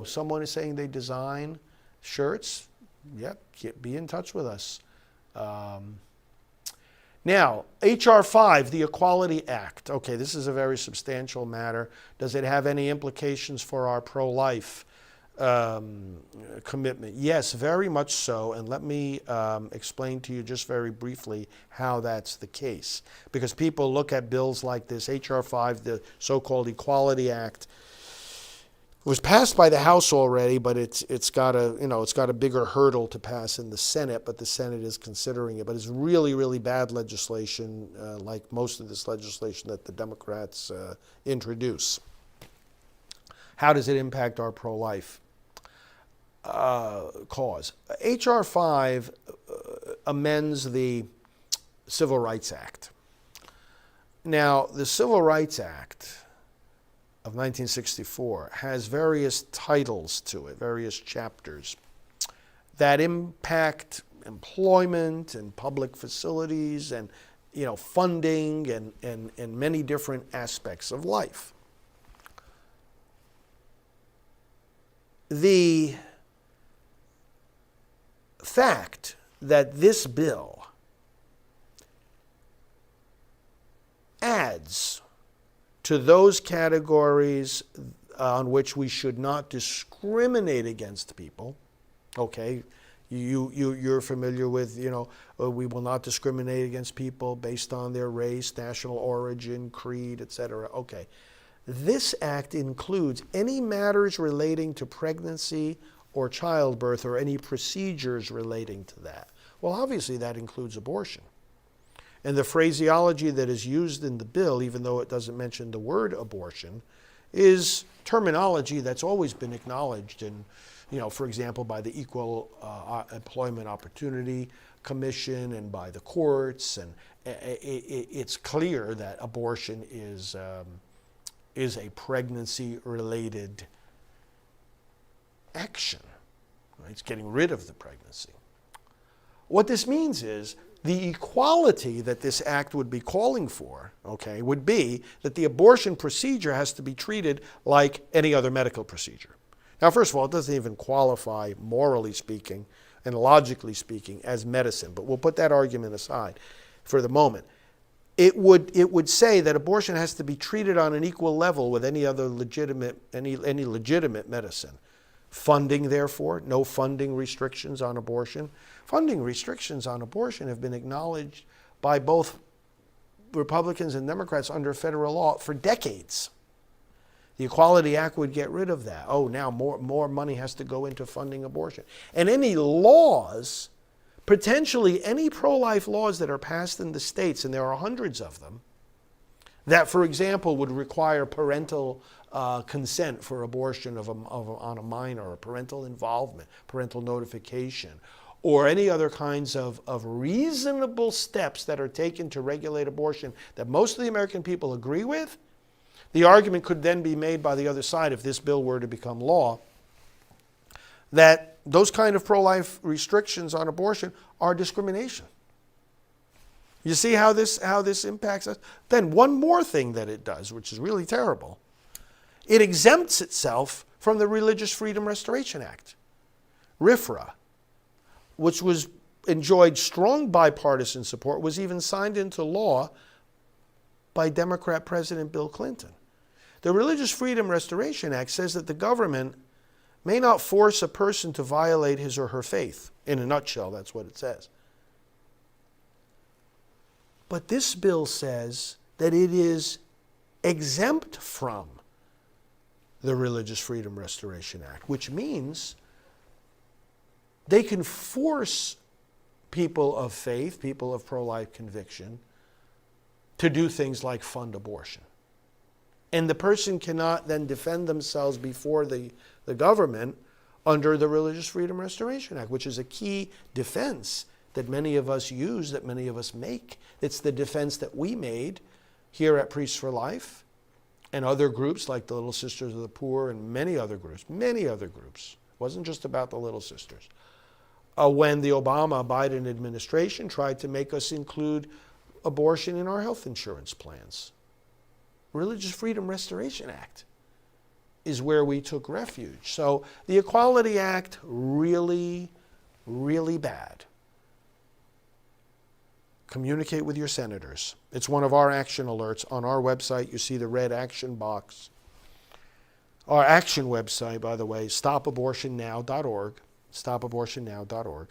[SPEAKER 1] Someone is saying they design shirts. Yep, be in touch with us. Now, H.R. 5, the Equality Act. Okay, this is a very substantial matter. Does it have any implications for our pro-life commitment? Yes, very much so. And let me explain to you just very briefly how that's the case. Because people look at bills like this, H.R. 5, the so-called Equality Act. It was passed by the House already, but it's got a bigger hurdle to pass in the Senate. But the Senate is considering it. But it's really, really bad legislation, like most of this legislation that the Democrats introduce. How does it impact our pro-life cause? H.R. 5 amends the Civil Rights Act. Now, the Civil Rights Act of 1964 has various titles to it, various chapters that impact employment and public facilities and funding and many different aspects of life. The fact that this bill adds to those categories on which we should not discriminate against people. Okay, you're familiar with, we will not discriminate against people based on their race, national origin, creed, etc. Okay, this act includes any matters relating to pregnancy or childbirth or any procedures relating to that. Well, obviously that includes abortion. And the phraseology that is used in the bill, even though it doesn't mention the word abortion, is terminology that's always been acknowledged in, for example, by the Equal Employment Opportunity Commission and by the courts. And it's clear that abortion is a pregnancy-related action. Right? It's getting rid of the pregnancy. What this means is the equality that this act would be calling for, okay, would be that the abortion procedure has to be treated like any other medical procedure. Now, first of all, it doesn't even qualify, morally speaking and logically speaking, as medicine, but we'll put that argument aside for the moment. It would say that abortion has to be treated on an equal level with any other legitimate medicine. Funding, therefore, no funding restrictions on abortion. Funding restrictions on abortion have been acknowledged by both Republicans and Democrats under federal law for decades. The Equality Act would get rid of that. Oh, now more money has to go into funding abortion. And any laws, potentially any pro-life laws that are passed in the states, and there are hundreds of them, that, for example, would require parental consent for abortion on a minor, or parental involvement, parental notification, or any other kinds of reasonable steps that are taken to regulate abortion that most of the American people agree with, the argument could then be made by the other side, if this bill were to become law, that those kind of pro-life restrictions on abortion are discrimination. You see how this impacts us? Then one more thing that it does, which is really terrible, it exempts itself from the Religious Freedom Restoration Act, RFRA, which enjoyed strong bipartisan support, was even signed into law by Democrat President Bill Clinton. The Religious Freedom Restoration Act says that the government may not force a person to violate his or her faith. In a nutshell, that's what it says. But this bill says that it is exempt from the Religious Freedom Restoration Act, which means they can force people of faith, people of pro-life conviction, to do things like fund abortion. And the person cannot then defend themselves before the government under the Religious Freedom Restoration Act, which is a key defense that many of us use, that many of us make. It's the defense that we made here at Priests for Life and other groups like the Little Sisters of the Poor and many other groups wasn't just about the little sisters. When the Obama-Biden administration tried to make us include abortion in our health insurance plans. Religious Freedom Restoration Act is where we took refuge. So the Equality Act, really, really bad. Communicate with your senators. It's one of our action alerts. On our website, you see the red action box. Our action website, by the way, stopabortionnow.org. Stopabortionnow.org.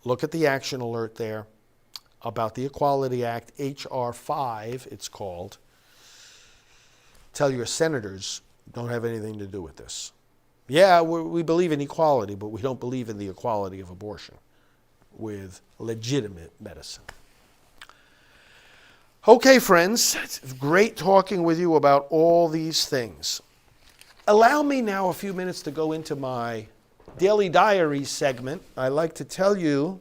[SPEAKER 1] Look at the action alert there about the Equality Act, H.R. 5, it's called. Tell your senators don't have anything to do with this. Yeah, we believe in equality, but we don't believe in the equality of abortion with legitimate medicine. Okay, friends, it's great talking with you about all these things. Allow me now a few minutes to go into my daily diary segment. I like to tell you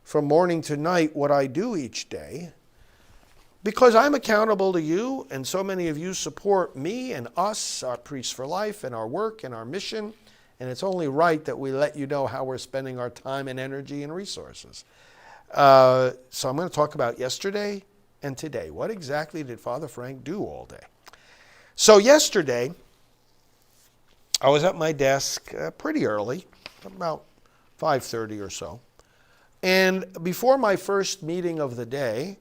[SPEAKER 1] from morning to night what I do each day, because I'm accountable to you, and so many of you support me and us, our Priests for Life, and our work and our mission, and it's only right that we let you know how we're spending our time and energy and resources. So I'm going to talk about yesterday and today. What exactly did Father Frank do all day? So yesterday, I was at my desk pretty early, about 5:30 or so. And before my first meeting of the day,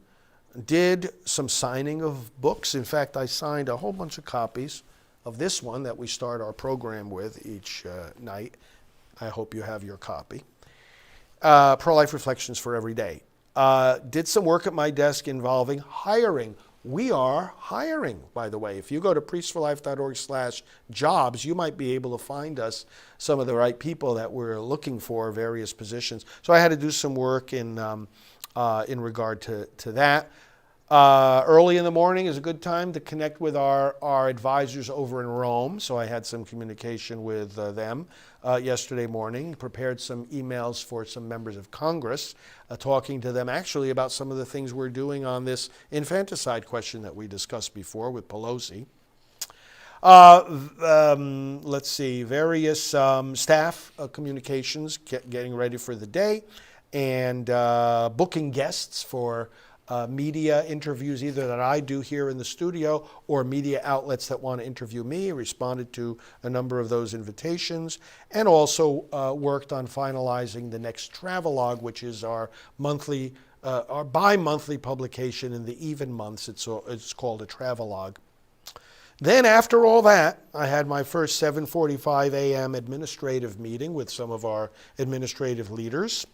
[SPEAKER 1] did some signing of books. In fact, I signed a whole bunch of copies of this one that we start our program with each night. I hope you have your copy. Pro-Life Reflections for Every Day. Did some work at my desk involving hiring. We are hiring, by the way. If you go to priestsforlife.org/jobs, you might be able to find us some of the right people that we're looking for, various positions. So I had to do some work in regard to that. Early in the morning is a good time to connect with our advisors over in Rome. So I had some communication with them yesterday morning, prepared some emails for some members of Congress, talking to them actually about some of the things we're doing on this infanticide question that we discussed before with Pelosi. Let's see, various staff communications, getting ready for the day, and booking guests for media interviews, either that I do here in the studio or media outlets that want to interview me. Responded to a number of those invitations, and also worked on finalizing the next travelogue, which is our monthly, our bi-monthly publication in the even months. It's called a travelogue. Then after all that, I had my first 7:45 a.m. administrative meeting with some of our administrative leaders.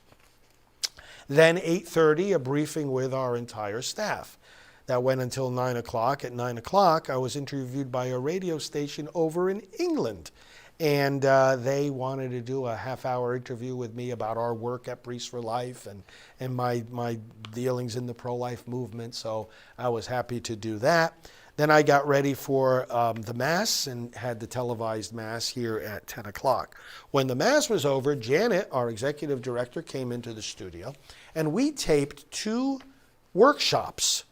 [SPEAKER 1] Then 8:30, a briefing with our entire staff. That went until 9 o'clock. At 9 o'clock, I was interviewed by a radio station over in England. And they wanted to do a half-hour interview with me about our work at Priests for Life and my dealings in the pro-life movement. So I was happy to do that. Then I got ready for the Mass and had the televised Mass here at 10 o'clock. When the Mass was over, Janet, our executive director, came into the studio, and we taped 2 workshops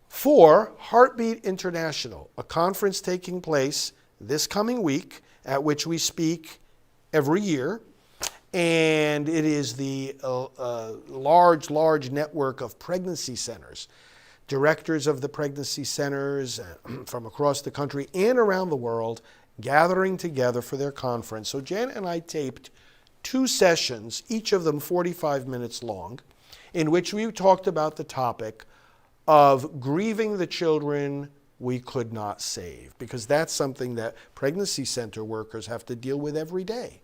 [SPEAKER 1] for Heartbeat International, a conference taking place this coming week at which we speak every year. And it is the large network of pregnancy centers, directors of the pregnancy centers from across the country and around the world gathering together for their conference. So Janet and I taped 2 sessions, each of them 45 minutes long, in which we talked about the topic of grieving the children we could not save, because that's something that pregnancy center workers have to deal with every day.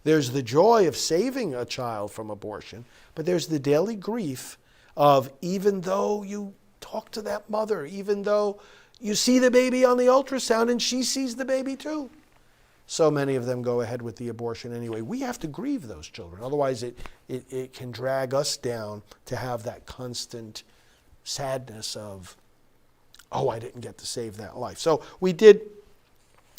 [SPEAKER 1] There's the joy of saving a child from abortion, but there's the daily grief of, even though you talk to that mother, even though you see the baby on the ultrasound and she sees the baby too, so many of them go ahead with the abortion anyway. We have to grieve those children. Otherwise, it can drag us down to have that constant sadness of, oh, I didn't get to save that life. So we did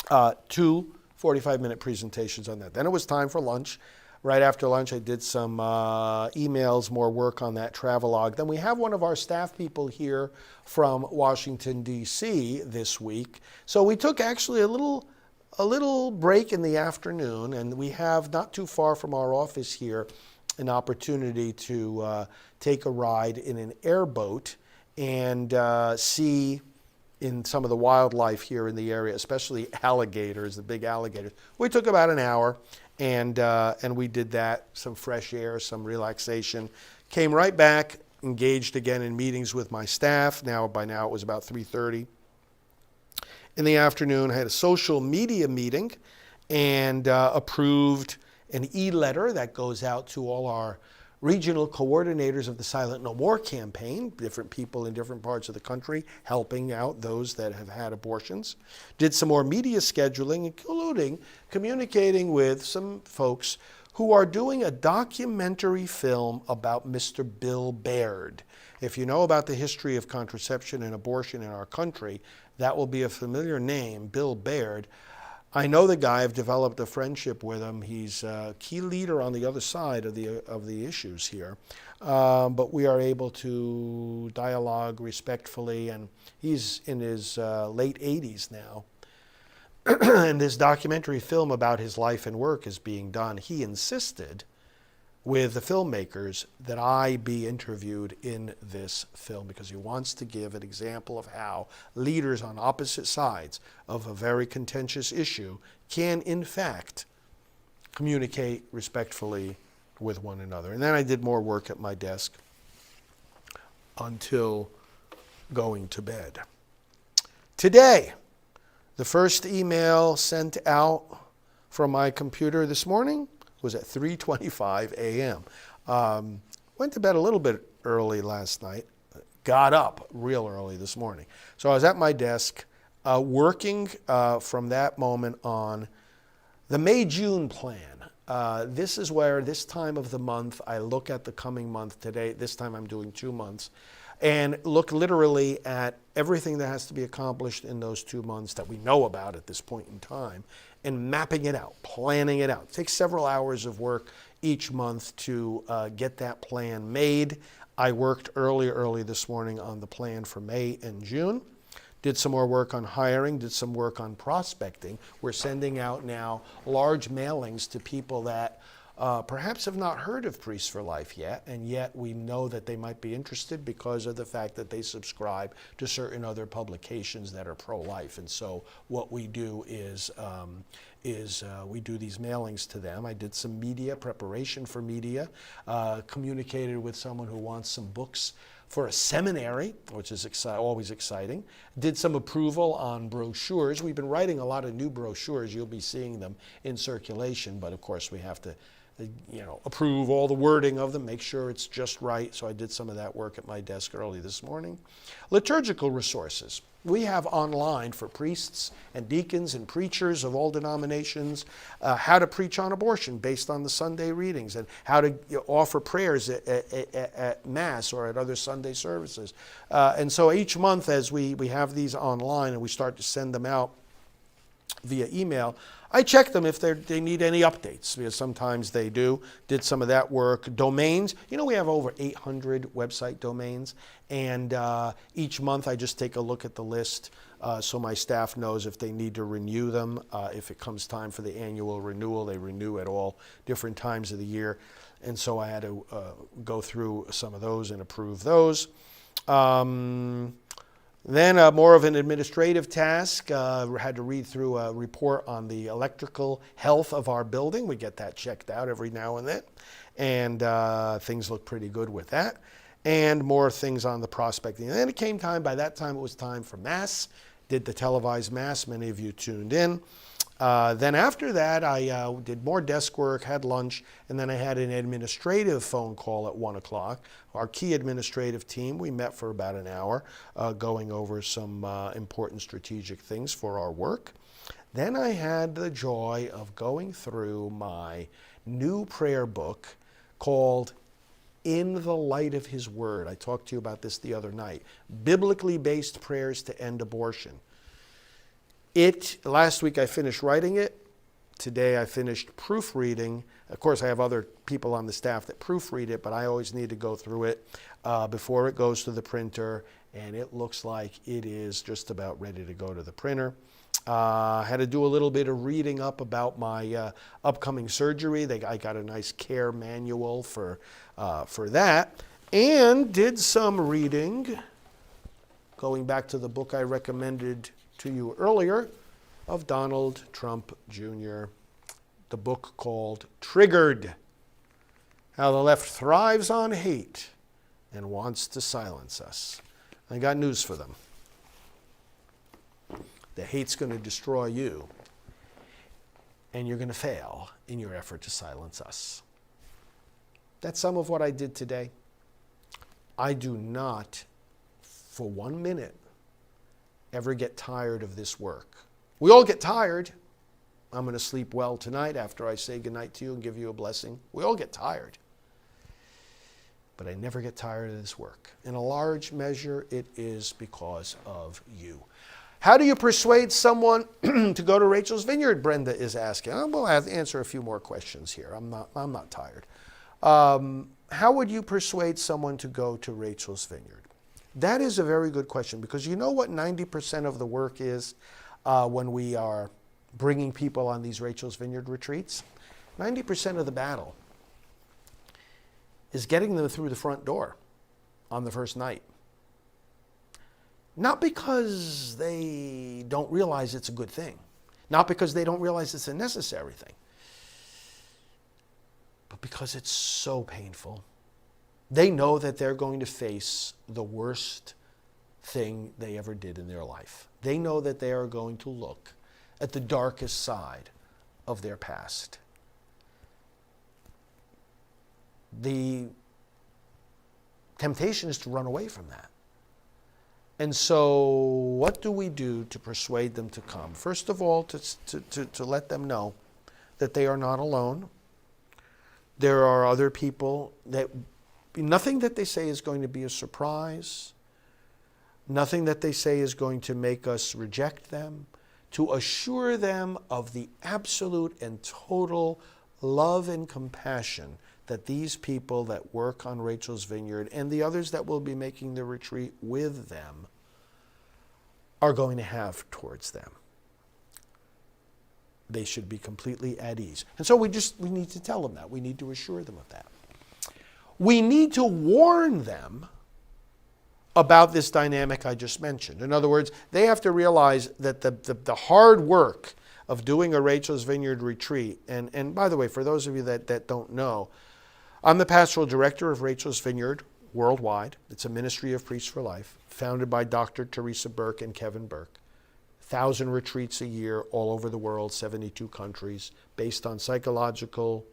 [SPEAKER 1] 2 45-minute presentations on that. Then it was time for lunch. Right after lunch, I did some emails, more work on that travelogue. Then we have one of our staff people here from Washington, D.C. this week. So we took actually a little a little break in the afternoon, and we have not too far from our office here an opportunity to take a ride in an airboat and see in some of the wildlife here in the area, especially alligators, the big alligators. We took about an hour, and we did that, some fresh air, some relaxation. Came right back, engaged again in meetings with my staff. By now it was about 3:30. In the afternoon, I had a social media meeting and approved an e-letter that goes out to all our regional coordinators of the Silent No More campaign, different people in different parts of the country helping out those that have had abortions. Did some more media scheduling, including communicating with some folks who are doing a documentary film about Mr. Bill Baird. If you know about the history of contraception and abortion in our country, that will be a familiar name, Bill Baird. I know the guy. I've developed a friendship with him. He's a key leader on the other side of the issues here. But we are able to dialogue respectfully, and he's in his late 80s now. And this documentary film about his life and work is being done. He insisted with the filmmakers that I be interviewed in this film because he wants to give an example of how leaders on opposite sides of a very contentious issue can, in fact, communicate respectfully with one another. And then I did more work at my desk until going to bed. Today, the first email sent out from my computer this morning was at 3:25 a.m. Went to bed a little bit early last night, got up real early this morning. So I was at my desk working from that moment on the May-June plan. This is where this time of the month I look at the coming month. Today, this time I'm doing 2 months, and look literally at everything that has to be accomplished in those 2 months that we know about at this point in time, and mapping it out, planning it out. It takes several hours of work each month to get that plan made. I worked early this morning on the plan for May and June. Did some more work on hiring, did some work on prospecting. We're sending out now large mailings to people that perhaps have not heard of Priests for Life yet, and yet we know that they might be interested because of the fact that they subscribe to certain other publications that are pro-life. And so what we do is we do these mailings to them. I did some media, preparation for media, communicated with someone who wants some books for a seminary, which is always exciting. Did some approval on brochures. We've been writing a lot of new brochures. You'll be seeing them in circulation, but of course we have to approve all the wording of them, make sure it's just right. So I did some of that work at my desk early this morning. Liturgical resources. We have online for priests and deacons and preachers of all denominations how to preach on abortion based on the Sunday readings, and how to offer prayers at Mass or at other Sunday services. And so each month as we have these online and we start to send them out via email, I check them if they need any updates, because sometimes they do. Did some of that work. Domains. We have over 800 website domains, and each month I just take a look at the list so my staff knows if they need to renew them. If it comes time for the annual renewal, they renew at all different times of the year. And so I had to go through some of those and approve those. Then more of an administrative task, had to read through a report on the electrical health of our building. We get that checked out every now and then, and things look pretty good with that. And more things on the prospecting. And then it came time, by that time it was time for Mass. Did the televised Mass, many of you tuned in. Then after that, I did more desk work, had lunch, and then I had an administrative phone call at 1 o'clock. Our key administrative team, we met for about an hour, going over some important strategic things for our work. Then I had the joy of going through my new prayer book called In the Light of His Word. I talked to you about this the other night. Biblically based prayers to end abortion. Last week I finished writing it. Today I finished proofreading. Of course, I have other people on the staff that proofread it, but I always need to go through it before it goes to the printer, and it looks like it is just about ready to go to the printer. Had to do a little bit of reading up about my upcoming surgery. I got a nice care manual for that. And did some reading, going back to the book I recommended to you earlier, of Donald Trump Jr., the book called Triggered: How the Left Thrives on Hate and Wants to Silence Us. I got news for them. The hate's going to destroy you, and you're going to fail in your effort to silence us. That's some of what I did today. I do not, for 1 minute, ever get tired of this work. We all get tired. I'm going to sleep well tonight after I say goodnight to you and give you a blessing. We all get tired. But I never get tired of this work. In a large measure, it is because of you. How do you persuade someone to go to Rachel's Vineyard, Brenda is asking. I'm going to answer a few more questions here. I'm not tired. How would you persuade someone to go to Rachel's Vineyard? That is a very good question, because you know what 90% of the work is when we are bringing people on these Rachel's Vineyard retreats? 90% of the battle is getting them through the front door on the first night. Not because they don't realize it's a good thing, not because they don't realize it's a necessary thing, but because it's so painful. They know that they're going to face the worst thing they ever did in their life. They know that they are going to look at the darkest side of their past. The temptation is to run away from that. And so what do we do to persuade them to come? First of all, to let them know that they are not alone. There are other people that nothing that they say is going to be a surprise. Nothing that they say is going to make us reject them. To assure them of the absolute and total love and compassion that these people that work on Rachel's Vineyard and the others that will be making the retreat with them are going to have towards them. They should be completely at ease. And so we need to tell them that. We need to assure them of that. We need to warn them about this dynamic I just mentioned. In other words, they have to realize that the hard work of doing a Rachel's Vineyard retreat, and by the way, for those of you that don't know, I'm the pastoral director of Rachel's Vineyard worldwide. It's a ministry of priests for life, founded by Dr. Teresa Burke and Kevin Burke. 1,000 retreats a year all over the world, 72 countries, based on psychological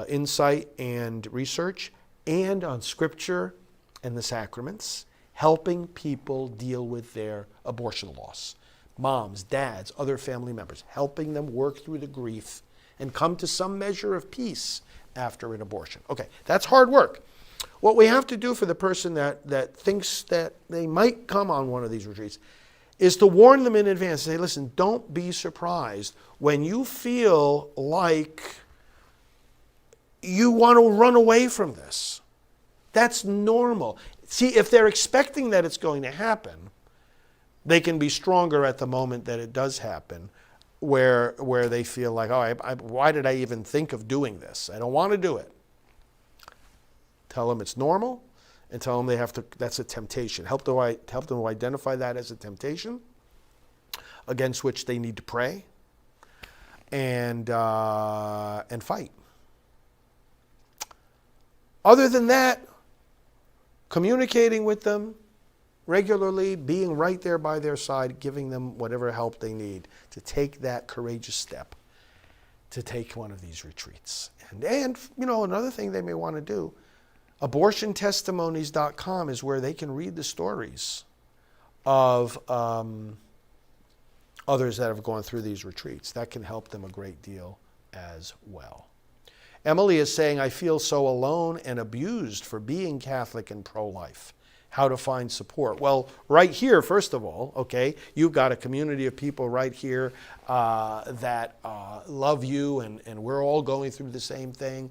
[SPEAKER 1] insight and research, and on scripture and the sacraments, helping people deal with their abortion loss. Moms, dads, other family members, helping them work through the grief and come to some measure of peace after an abortion. Okay, that's hard work. What we have to do for the person that thinks that they might come on one of these retreats is to warn them in advance. Say, listen, don't be surprised when you feel like you want to run away from this. That's normal. See, if they're expecting that it's going to happen, they can be stronger at the moment that it does happen, where they feel like, oh, why did I even think of doing this? I don't want to do it. Tell them it's normal, and tell them that's a temptation. Help them to identify that as a temptation against which they need to pray and fight. Other than that, communicating with them regularly, being right there by their side, giving them whatever help they need to take that courageous step to take one of these retreats. And another thing they may want to do, abortiontestimonies.com is where they can read the stories of others that have gone through these retreats. That can help them a great deal as well. Emily is saying, I feel so alone and abused for being Catholic and pro-life. How to find support? Well, right here, first of all, okay, you've got a community of people right here that love you, and we're all going through the same thing.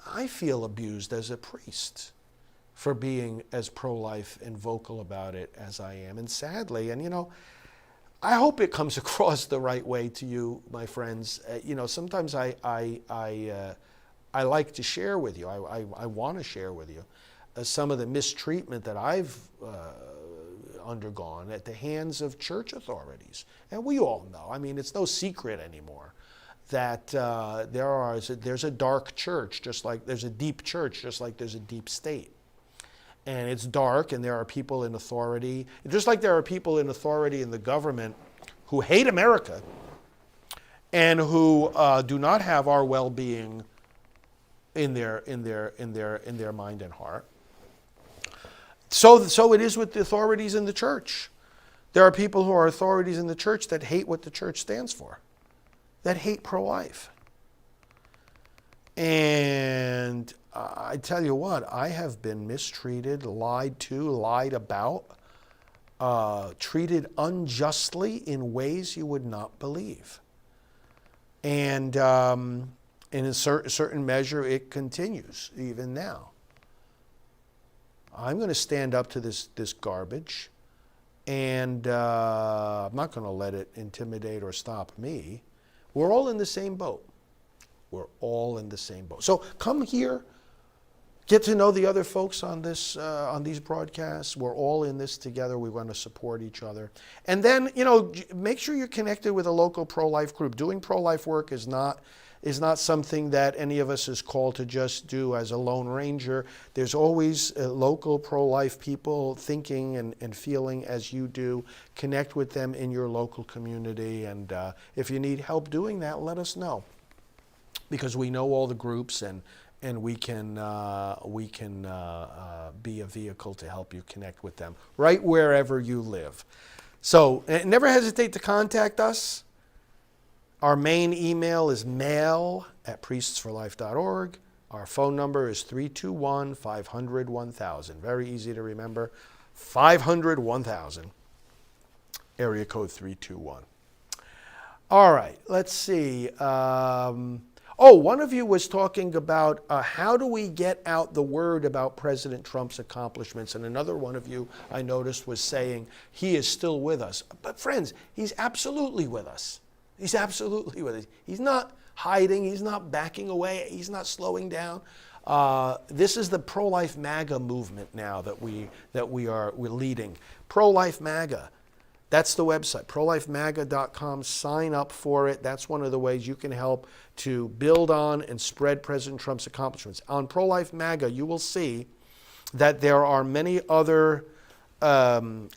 [SPEAKER 1] I feel abused as a priest for being as pro-life and vocal about it as I am. And sadly, I hope it comes across the right way to you, my friends. Sometimes I like to share with you. I want to share with you some of the mistreatment that I've undergone at the hands of church authorities. And we all know, I mean, it's no secret anymore that there's a dark church, just like there's a deep church, just like there's a deep state. And it's dark, and there are people in authority, just like there are people in authority in the government who hate America and who do not have our well-being in their mind and heart. So it is with the authorities in the church. There are people who are authorities in the church that hate what the church stands for, that hate pro-life. And I tell you what, I have been mistreated, lied to, lied about, treated unjustly in ways you would not believe. And in a certain measure, it continues even now. I'm going to stand up to this garbage, and I'm not going to let it intimidate or stop me. We're all in the same boat. We're all in the same boat. So come here, get to know the other folks on these broadcasts. We're all in this together. We want to support each other. And then, make sure you're connected with a local pro-life group. Doing pro-life work is not something that any of us is called to just do as a lone ranger. There's always local pro-life people thinking and feeling as you do. Connect with them in your local community. And if you need help doing that, let us know. Because we know all the groups, and we can be a vehicle to help you connect with them right wherever you live. So never hesitate to contact us. Our main email is mail@priestsforlife.org. Our phone number is 321-500-1000. Very easy to remember. 500-1000. Area code 321. All right, let's see. One of you was talking about how do we get out the word about President Trump's accomplishments, and another one of you I noticed was saying he is still with us. But friends, he's absolutely with us. He's absolutely with us. He's not hiding. He's not backing away. He's not slowing down. This is the pro-life MAGA movement now that we're leading. Pro-life MAGA. That's the website, prolifemaga.com. Sign up for it. That's one of the ways you can help to build on and spread President Trump's accomplishments. On Pro-Life MAGA, you will see that there are many other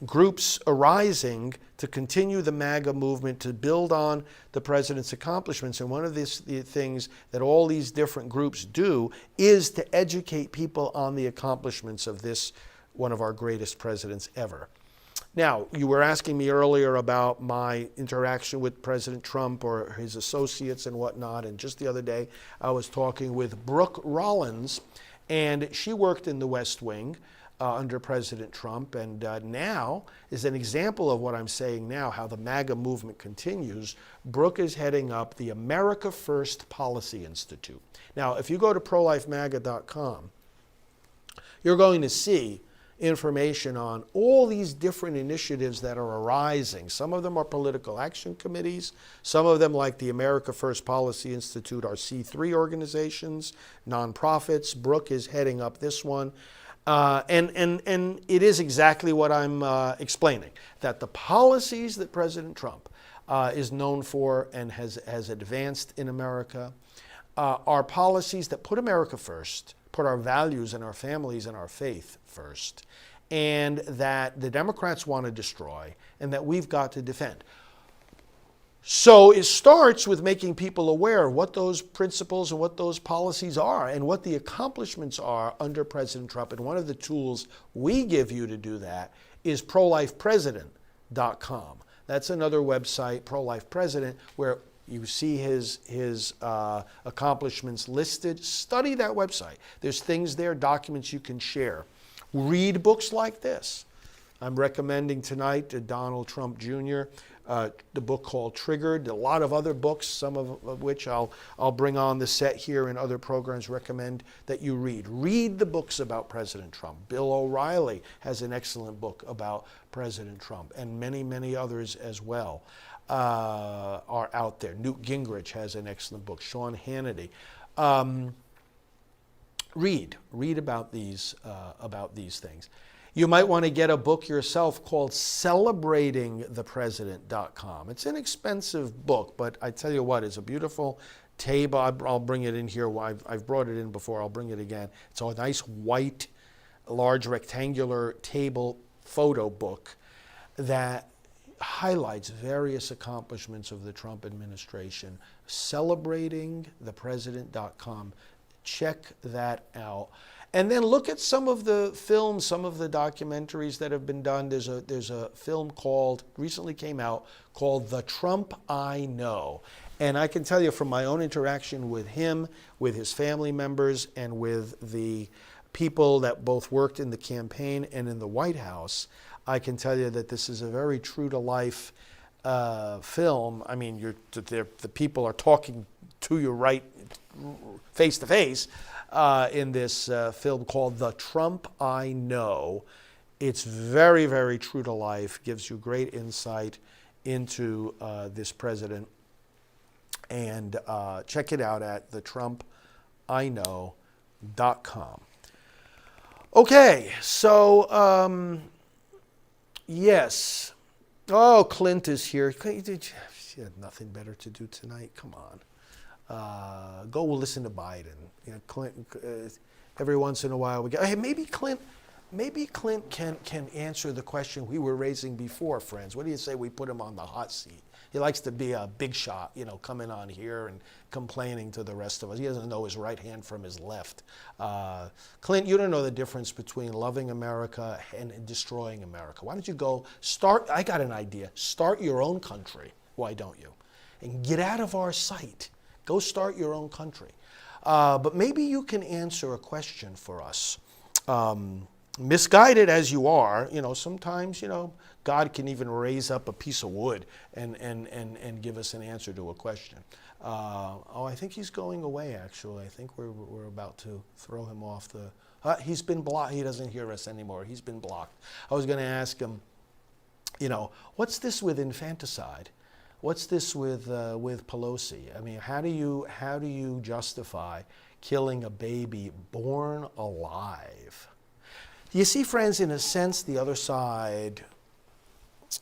[SPEAKER 1] groups arising to continue the MAGA movement, to build on the president's accomplishments. And one of the things that all these different groups do is to educate people on the accomplishments of this, one of our greatest presidents ever. Now, you were asking me earlier about my interaction with President Trump or his associates and whatnot, and just the other day I was talking with Brooke Rollins, and she worked in the West Wing under President Trump, and now is an example of what I'm saying now, how the MAGA movement continues. Brooke is heading up the America First Policy Institute. Now, if you go to prolifemaga.com, you're going to see information on all these different initiatives that are arising. Some of them are political action committees. Some of them, like the America First Policy Institute, are C3 organizations, nonprofits. Brooke is heading up this one. And it is exactly what I'm explaining, that the policies that President Trump is known for and has advanced in America are policies that put America first, put our values and our families and our faith first, and that the Democrats want to destroy and that we've got to defend. So it starts with making people aware of what those principles and what those policies are and what the accomplishments are under President Trump. And one of the tools we give you to do that is prolifepresident.com. That's another website, Pro-Life President, where you see his accomplishments listed. Study that website. There's things there, documents you can share. Read books like this. I'm recommending tonight to Donald Trump Jr. the book called Triggered, a lot of other books, some of which I'll bring on the set here in other programs, recommend that you read. Read the books about President Trump. Bill O'Reilly has an excellent book about President Trump, and many, many others as well are out there. Newt Gingrich has an excellent book. Sean Hannity. Read about these things. You might want to get a book yourself called CelebratingThePresident.com. It's an inexpensive book, but I tell you what, it's a beautiful table. I'll bring it in here. I've brought it in before. I'll bring it again. It's a nice white, large rectangular table photo book that highlights various accomplishments of the Trump administration. CelebratingThePresident.com. Check that out. And then look at some of the films, some of the documentaries that have been done. There's a film recently came out, called The Trump I Know. And I can tell you from my own interaction with him, with his family members, and with the people that both worked in the campaign and in the White House, I can tell you that this is a very true-to-life film. I mean, the people are talking to you right face to face in this film called The Trump I Know. It's very, very true to life, gives you great insight into this president. And check it out at thetrumpiknow.com. Okay, so yes. Oh, Clint is here. She had nothing better to do tonight. Come on. Go listen to Biden. You know, Clint. Every once in a while we go. Hey, maybe Clint can answer the question we were raising before, friends. What do you say we put him on the hot seat? He likes to be a big shot, you know, coming on here and complaining to the rest of us. He doesn't know his right hand from his left. Clint, you don't know the difference between loving America and destroying America. Why don't you go start? I got an idea. Start your own country. Why don't you? And get out of our sight. Go start your own country. But maybe you can answer a question for us. Misguided as you are, you know, sometimes, you know, God can even raise up a piece of wood and give us an answer to a question. I think he's going away, actually. I think we're about to throw him off the... he's been blocked. He doesn't hear us anymore. He's been blocked. I was going to ask him, you know, what's this with infanticide? What's this with Pelosi? I mean, how do you justify killing a baby born alive? You see, friends, in a sense, the other side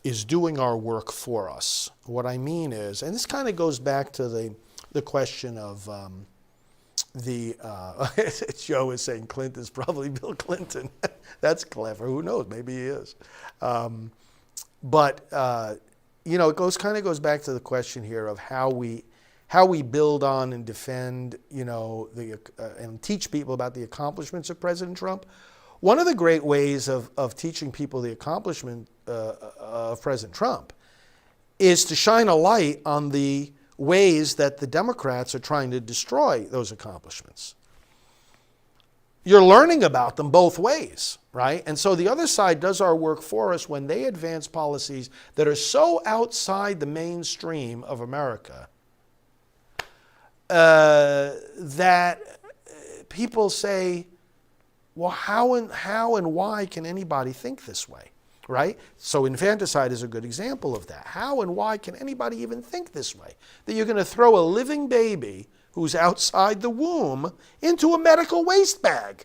[SPEAKER 1] is doing our work for us. What I mean is, and this kind of goes back to the question of Joe is saying Clinton is probably Bill Clinton. That's clever. Who knows? Maybe he is. But you know, it kind of goes back to the question here of how we build on and defend, you know, and teach people about the accomplishments of President Trump. One of the great ways of teaching people the accomplishment of President Trump is to shine a light on the ways that the Democrats are trying to destroy those accomplishments. You're learning about them both ways, right? And so the other side does our work for us when they advance policies that are so outside the mainstream of America that people say, well, how and why can anybody think this way, right? So infanticide is a good example of that. How and why can anybody even think this way? That you're going to throw a living baby who's outside the womb into a medical waste bag.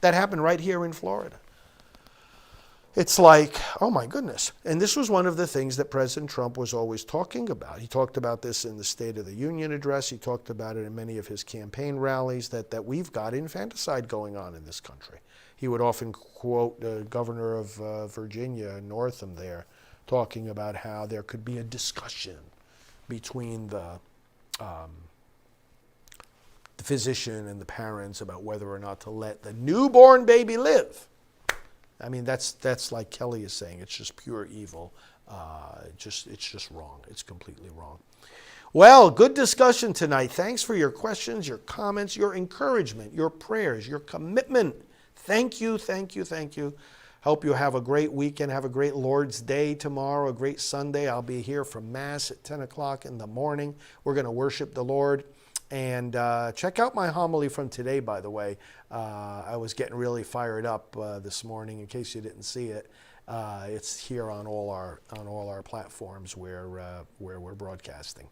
[SPEAKER 1] That happened right here in Florida. It's like, oh my goodness. And this was one of the things that President Trump was always talking about. He talked about this in the State of the Union address. He talked about it in many of his campaign rallies, that we've got infanticide going on in this country. He would often quote the governor of Virginia, Northam there, talking about how there could be a discussion between the physician and the parents about whether or not to let the newborn baby live. I mean, that's like Kelly is saying, it's just pure evil. It's just wrong. It's completely wrong. Well, good discussion tonight. Thanks for your questions, your comments, your encouragement, your prayers, your commitment. Thank you, thank you, thank you. Hope you have a great weekend. Have a great Lord's Day tomorrow, a great Sunday. I'll be here for Mass at 10 o'clock in the morning. We're going to worship the Lord. And check out my homily from today, by the way. I was getting really fired up this morning, in case you didn't see it. It's here on all our platforms where we're broadcasting.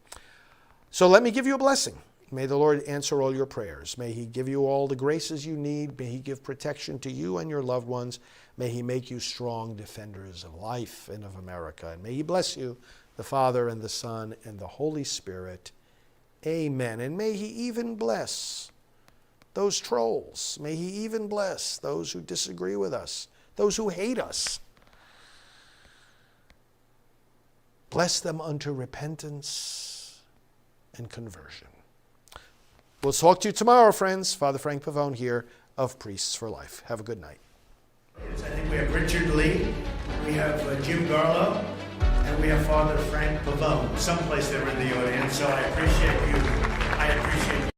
[SPEAKER 1] So let me give you a blessing. May the Lord answer all your prayers. May He give you all the graces you need. May He give protection to you and your loved ones. May He make you strong defenders of life and of America. And may He bless you, the Father and the Son and the Holy Spirit. Amen. And may He even bless those trolls. May He even bless those who disagree with us, those who hate us. Bless them unto repentance and conversion. We'll talk to you tomorrow, friends. Father Frank Pavone here of Priests for Life. Have a good night.
[SPEAKER 2] I think we have Richard Lee, we have Jim Garlow, and we have Father Frank Pavone. Someplace they were in the audience, so I appreciate you